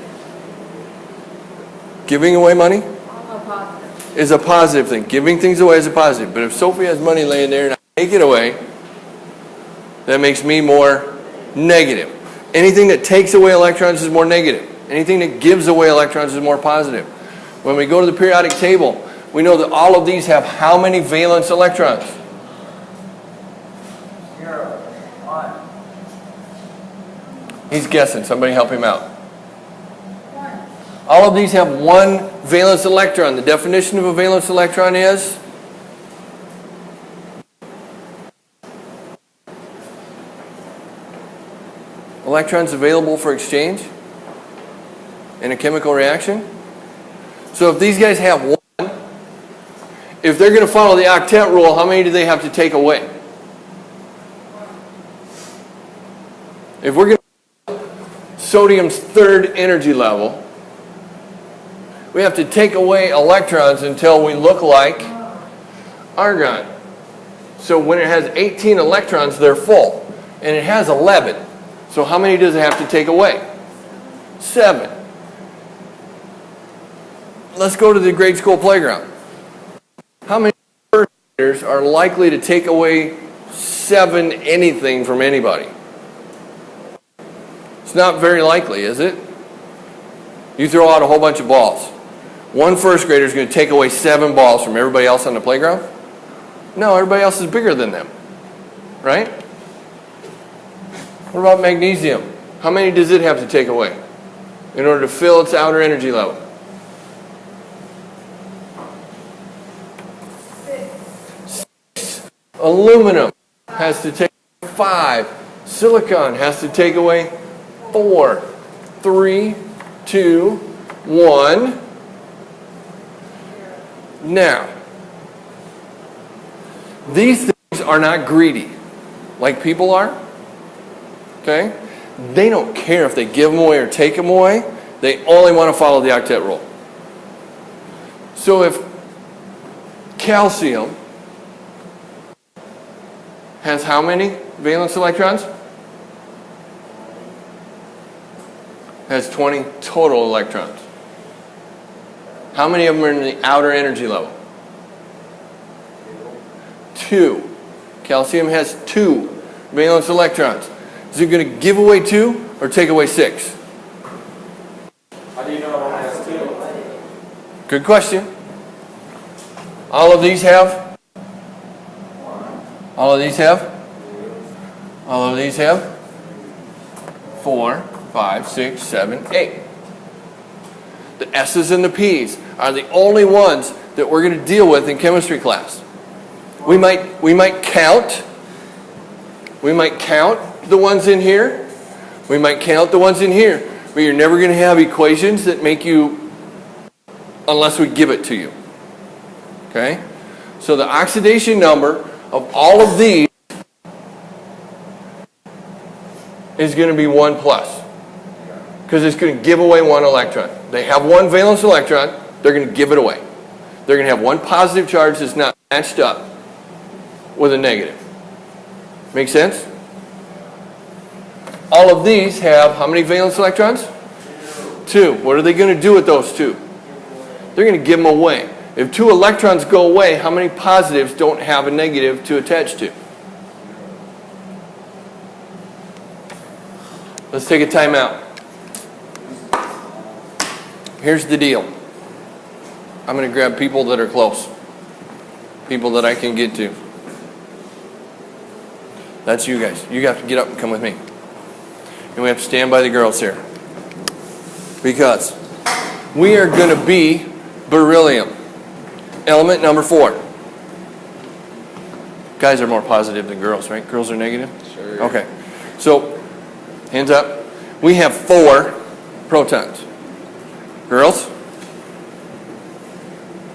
Speaker 1: Giving away money is a positive thing. Giving things away is a positive. But if Sophie has money laying there and I take it away, that makes me more negative. Anything that takes away electrons is more negative. Anything that gives away electrons is more positive. When we go to the periodic table, we know that all of these have how many valence electrons?
Speaker 3: 0, 1.
Speaker 1: He's guessing. Somebody help him out. All of these have one valence electron. The definition of a valence electron is? Electrons available for exchange in a chemical reaction. So if these guys have one, if they're going to follow the octet rule, how many do they have to take away? If we're going to sodium's third energy level, we have to take away electrons until we look like argon. So when it has 18 electrons, they're full. And it has 11. So how many does it have to take away? 7. Let's go to the grade school playground. How many first graders are likely to take away 7 anything from anybody? It's not very likely, is it? You throw out a whole bunch of balls. One first grader is going to take away 7 balls from everybody else on the playground? No, everybody else is bigger than them. Right? What about magnesium? How many does it have to take away in order to fill its outer energy level? 6. Aluminum has to take 5. Silicon has to take away 4. 3, 2, 1. Now, these things are not greedy like people are. Okay? They don't care if they give them away or take them away. They only want to follow the octet rule. So if calcium has how many valence electrons? Has 20 total electrons. How many of them are in the outer energy level? 2. Calcium has 2 valence electrons. Is it going to give away 2 or take away 6?
Speaker 5: How do you know it only has 2?
Speaker 1: Good question. All of these have? All of these have? All of these have? 4, 5, 6, 7, 8. The S's and the P's are the only ones that we're going to deal with in chemistry class. We might count. We might count the ones in here. We might count the ones in here. But you're never going to have equations that make you, unless we give it to you. Okay? So the oxidation number of all of these is going to be 1 plus. Because it's going to give away 1 electron. They have 1 valence electron, they're going to give it away. They're going to have 1 positive charge that's not matched up with a negative. Make sense? All of these have how many valence electrons? 2. What are they going to do with those 2? They're going to give them away. If 2 electrons go away, how many positives don't have a negative to attach to? Let's take a time out. Here's the deal. I'm going to grab people that are close. People that I can get to. That's you guys. You have to get up and come with me. And we have to stand by the girls here. Because we are going to be beryllium. Element number 4. Guys are more positive than girls, right? Girls are negative?
Speaker 5: Sure.
Speaker 1: Okay. So, hands up. We have 4 protons. Girls?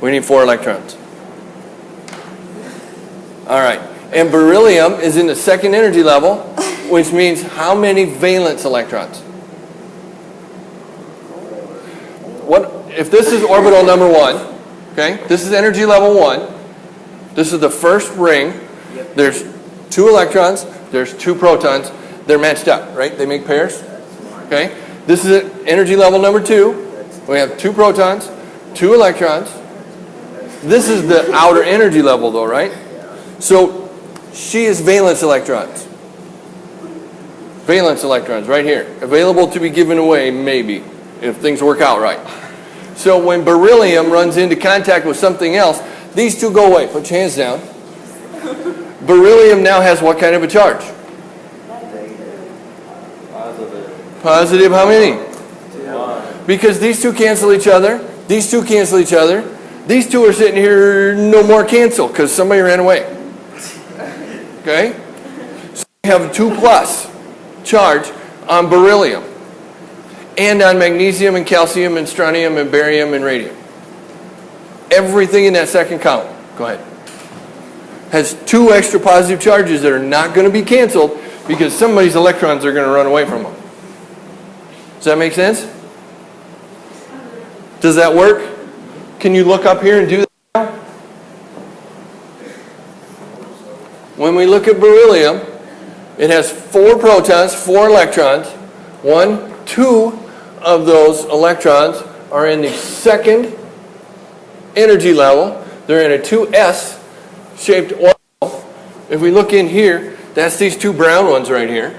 Speaker 1: We need 4 electrons. All right. And beryllium is in the second energy level, which means how many valence electrons? What if this is orbital number 1? Okay, this is energy level 1. This is the first ring. There's 2 electrons. There's 2 protons. They're matched up, right? They make pairs. Okay. This is energy level number 2. We have 2 protons, 2 electrons. This is the outer energy level, though, right? So she is valence electrons. Valence electrons, right here. Available to be given away, maybe, if things work out right. So when beryllium runs into contact with something else, these 2 go away. Put your hands down. Beryllium now has what kind of a charge?
Speaker 5: Positive.
Speaker 1: Positive how many?
Speaker 5: 1.
Speaker 1: Because these 2 cancel each other. These 2 cancel each other. These 2 are sitting here, no more cancel, because somebody ran away. Okay? So we have a 2 plus charge on beryllium. And on magnesium and calcium and strontium and barium and radium. Everything in that second column, go ahead, has 2 extra positive charges that are not going to be canceled because somebody's electrons are going to run away from them. Does that make sense? Does that work? Can you look up here and do that now? When we look at beryllium, it has 4 protons, 4 electrons. 1, 2 of those electrons are in the second energy level. They're in a 2s shaped orbital. If we look in here, that's these 2 brown ones right here.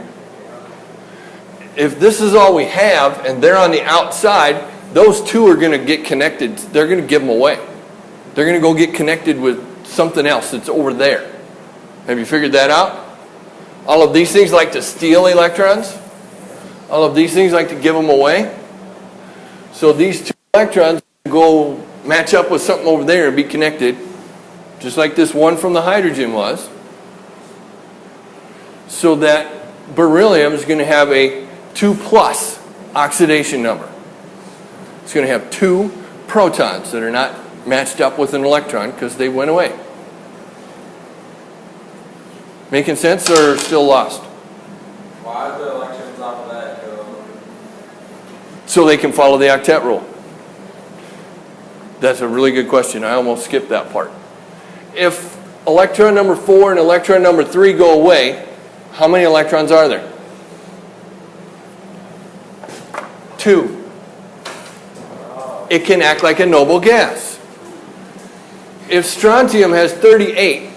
Speaker 1: If this is all we have and they're on the outside, those 2 are going to get connected. They're going to give them away. They're going to go get connected with something else that's over there. Have you figured that out? All of these things like to steal electrons. All of these things like to give them away. So these 2 electrons go match up with something over there and be connected, just like this one from the hydrogen was. So that beryllium is going to have a 2 plus oxidation number. It's going to have 2 protons that are not matched up with an electron because they went away. Making sense or still lost?
Speaker 5: Why the electrons off of that go?
Speaker 1: So they can follow the octet rule. That's a really good question. I almost skipped that part. If electron number 4 and electron number 3 go away, how many electrons are there? 2. It can act like a noble gas. If strontium has 38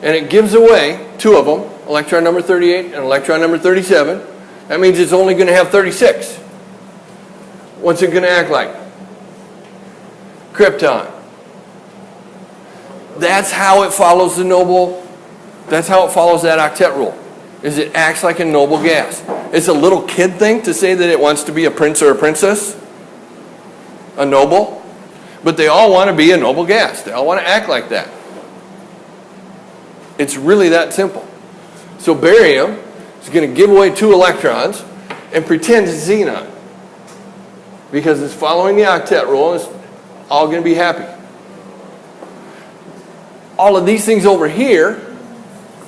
Speaker 1: and it gives away 2 of them, electron number 38 and electron number 37, that means it's only going to have 36. What's it going to act like? Krypton. That's how it follows the noble, that's how it follows that octet rule, is it acts like a noble gas. It's a little kid thing to say that it wants to be a prince or a princess, a noble, but they all want to be a noble gas. They all want to act like that. It's really that simple. So barium is going to give away 2 electrons and pretend it's xenon because it's following the octet rule and it's all going to be happy. All of these things over here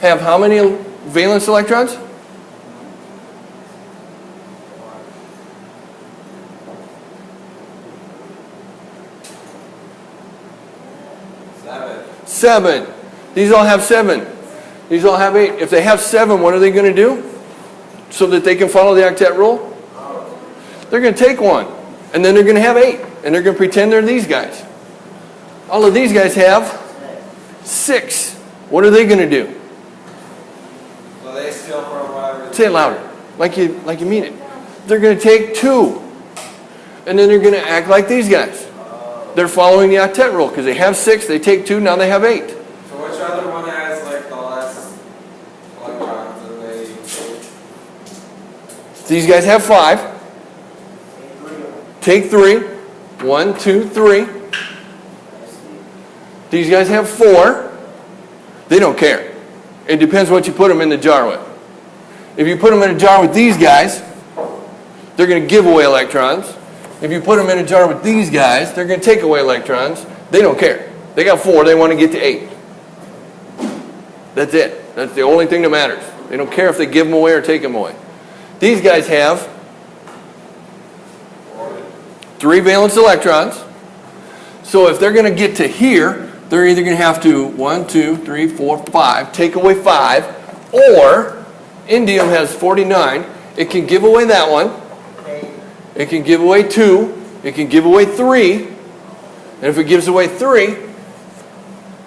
Speaker 1: have how many valence electrons? 7. These all have 7. These all have 8. If they have 7, what are they going to do? So that they can follow the octet rule? They're going to take one. And then they're going to have 8. And they're going to pretend they're these guys. All of these guys have 6. What are they going to do?
Speaker 5: Well, they steal from whatever.
Speaker 1: Say it louder, like you mean it. They're going to take 2. And then they're going to act like these guys. They're following the octet rule because they have 6, they take 2, now they have 8.
Speaker 5: So which other one has like the less electrons and they...
Speaker 1: These guys have 5. Take 3. 1, 2, 3. These guys have 4. They don't care. It depends what you put them in the jar with. If you put them in a jar with these guys, they're going to give away electrons. If you put them in a jar with these guys, they're going to take away electrons. They don't care. They got 4. They want to get to 8. That's it. That's the only thing that matters. They don't care if they give them away or take them away. These guys have 3 valence electrons. So if they're going to get to here, they're either going to have to 1, 2, 3, 4, 5, take away 5, or indium has 49. It can give away that one. It can give away 2. It can give away 3. And if it gives away 3,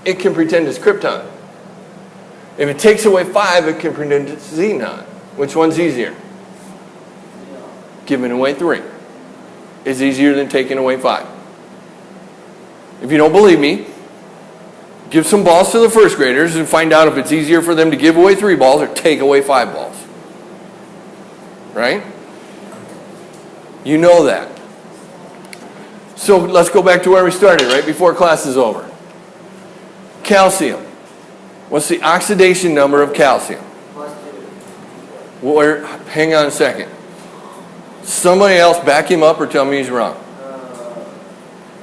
Speaker 1: it can pretend it's krypton. If it takes away 5, it can pretend it's xenon. Which one's easier? Giving away 3 is easier than taking away 5. If you don't believe me, give some balls to the first graders and find out if it's easier for them to give away 3 balls or take away 5 balls. Right? You know that. So let's go back to where we started, right before class is over. Calcium. What's the oxidation number of calcium? Hang on a second. Somebody else back him up or tell me he's wrong.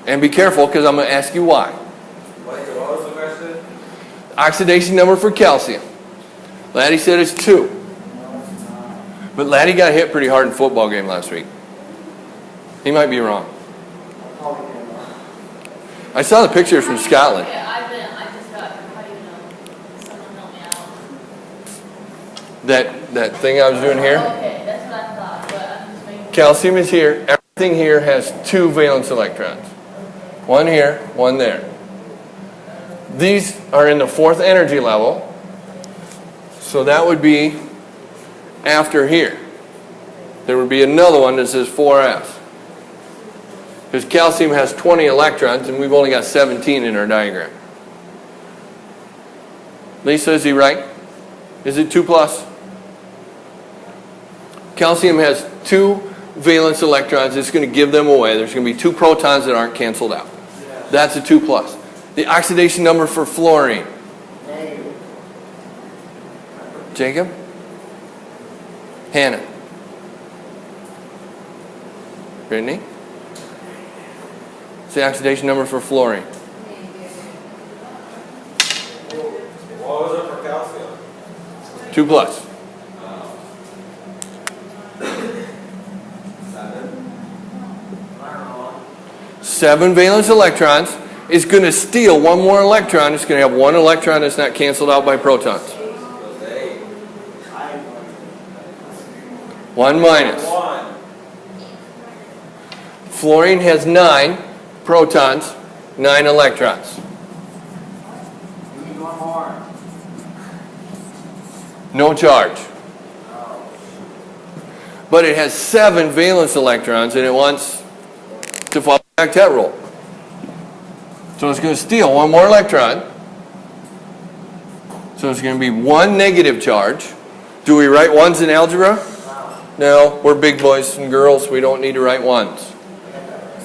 Speaker 1: And be careful because I'm going to ask you why.
Speaker 5: What was the question?
Speaker 1: Oxidation number for calcium. Laddie said it's 2. But Laddie got hit pretty hard in a football game last week. He might be wrong. I saw the pictures from Scotland.
Speaker 4: I just got, how do you know? Someone help me out.
Speaker 1: That thing I was doing here.
Speaker 4: Okay, that's what I thought, but I'm just making...
Speaker 1: Calcium is here. Everything here has 2 valence electrons. 1 here, 1 there. These are in the 4th energy level. So that would be after here. There would be another one that says 4s. Because calcium has 20 electrons and we've only got 17 in our diagram. Lisa, is he right? Is it 2 plus? Calcium has 2 valence electrons. It's going to give them away. There's going to be 2 protons that aren't canceled out. That's a 2 plus. The oxidation number for fluorine. Jacob? Hannah? Brittany? What's the oxidation number for fluorine?
Speaker 5: What was it for calcium?
Speaker 1: 2 plus. 7 valence electrons. Is going to steal 1 more electron. It's going to have 1 electron that's not canceled out by protons. 1 minus. Fluorine has 9 protons, 9 electrons. No charge. But it has 7 valence electrons and it wants to follow the octet rule. So it's going to steal 1 more electron. So it's going to be 1 negative charge. Do we write 1s in algebra? No, we're big boys and girls. We don't need to write 1s.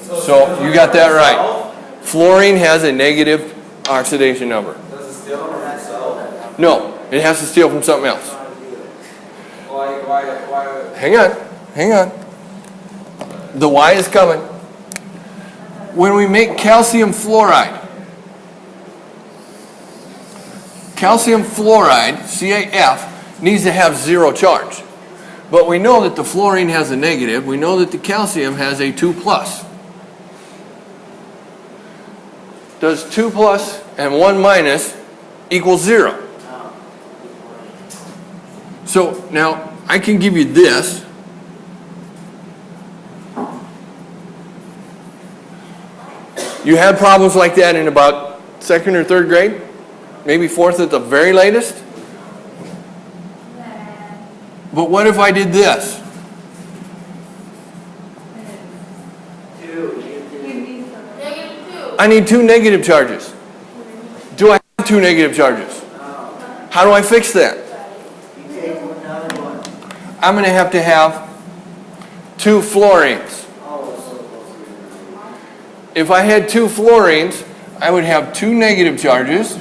Speaker 1: So you got that right. Fluorine has a negative oxidation number.
Speaker 5: Does it steal from itself?
Speaker 1: No, it has to steal from something else.
Speaker 5: Why?
Speaker 1: Hang on. The Y is coming. When we make calcium fluoride, CaF, needs to have 0 charge. But we know that the fluorine has a negative. We know that the calcium has a 2 plus. Does 2 plus and 1 minus equal 0? So now I can give you this. You had problems like that in about second or third grade? Maybe fourth at the very latest? But what if I did this? I need two negative charges. Do I have two negative charges? How do I fix that? I'm going to have two fluorines. If I had two fluorines, I would have two negative charges.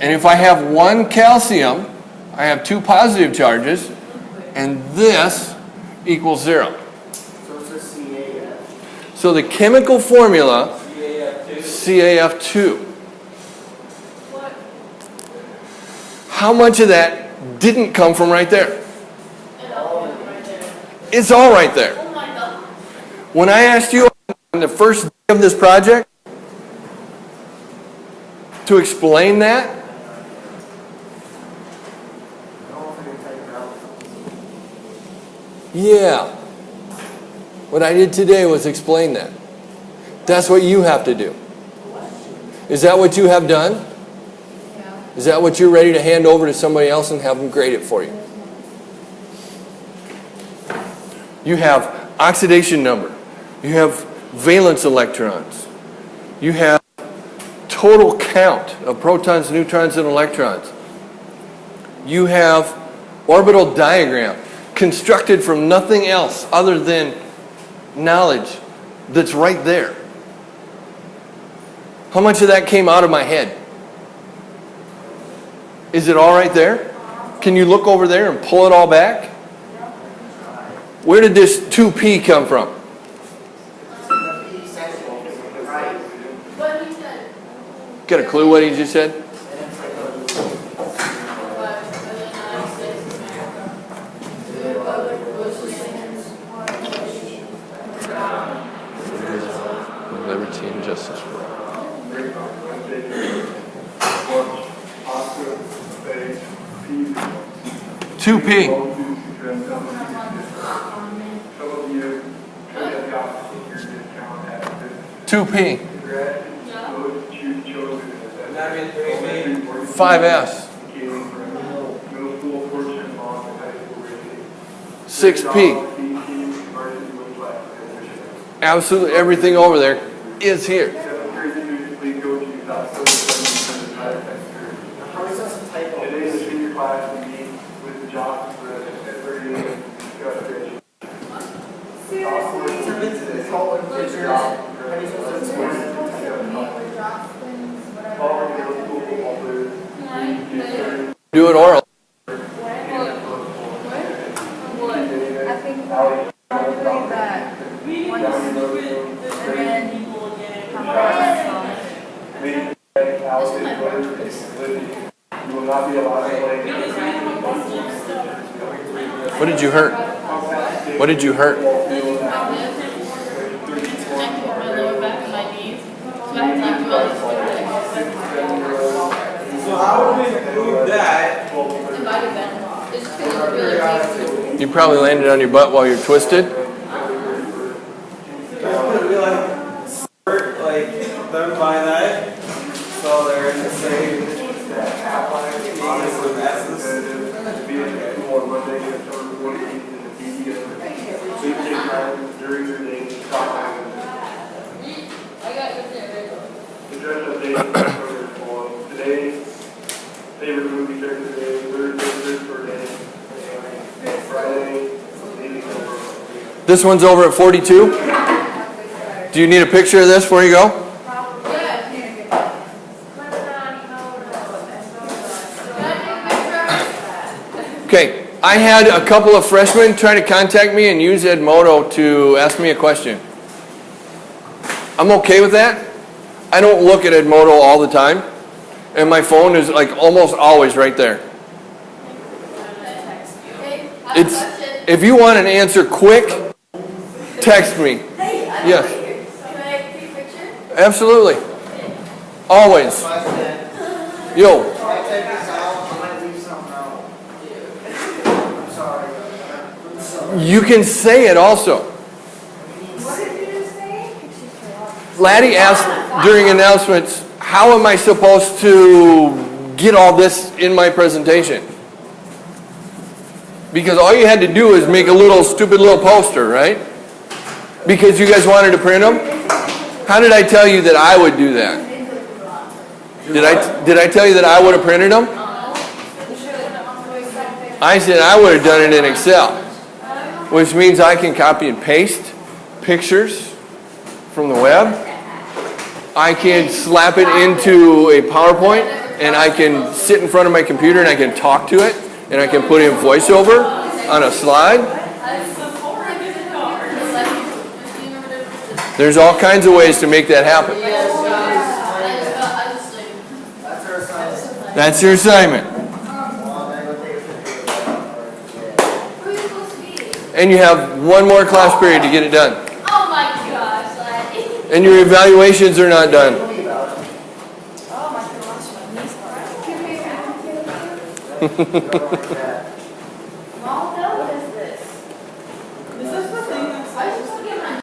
Speaker 1: And if I have one calcium, I have two positive charges. And this equals 0.
Speaker 3: So it's a CAF.
Speaker 1: So the chemical formula, CAF2. How much of that didn't come from right there? It's all right there.
Speaker 4: Oh my God.
Speaker 1: When I asked you on the first day of this project to explain that, yeah. What I did today was explain that. That's what you have to do. Is that what you have done?
Speaker 2: Yeah.
Speaker 1: Is that what you're ready to hand over to somebody else and have them grade it for you? You have oxidation number. You have valence electrons. You have total count of protons, neutrons, and electrons. You have orbital diagram constructed from nothing else other than knowledge that's right there. How much of that came out of my head? Is it all right there? Can you look over there and pull it all back? Where did this 2p come from?
Speaker 4: What he said.
Speaker 1: Got a clue what he just said? Liberty and justice for all. 2p. 2p. 5s. 6p. Absolutely everything over there is here. Do it oral.
Speaker 2: I think probably that once and then
Speaker 1: What did you hurt? What did you hurt?
Speaker 5: So how would we include that?
Speaker 1: You probably landed on your butt while you're twisted.
Speaker 5: Would we like sort like them by that? So they're in the same with S's.
Speaker 7: Today, they removed each other today, Thursday, for day, and Friday, meeting over.
Speaker 1: This one's over at 42. Do you need a picture of this before you go? Okay, I had a couple of freshmen try to contact me and use Edmodo to ask me a question. I'm okay with that. I don't look at Edmodo all the time, and my phone is like almost always right there. It's if you want an answer quick, text me. Yes. Absolutely. Always. Yo. You can say it also.
Speaker 2: What did you say?
Speaker 1: Laddie asked during announcements, how am I supposed to get all this in my presentation? Because all you had to do is make a little stupid little poster, right? Because you guys wanted to print them? How did I tell you that I would do that? Did I tell you that I would have printed them? I said I would have done it in Excel, which means I can copy and paste pictures from the web. I can slap it into a PowerPoint, and I can sit in front of my computer and I can talk to it, and I can put in voiceover on a slide. There's all kinds of ways to make that happen.
Speaker 3: That's our assignment.
Speaker 1: That's your assignment. And you have one more class period to get it done.
Speaker 4: Oh my gosh, Laddie.
Speaker 1: And your evaluations are not done.
Speaker 4: Oh my gosh, my knees hurt.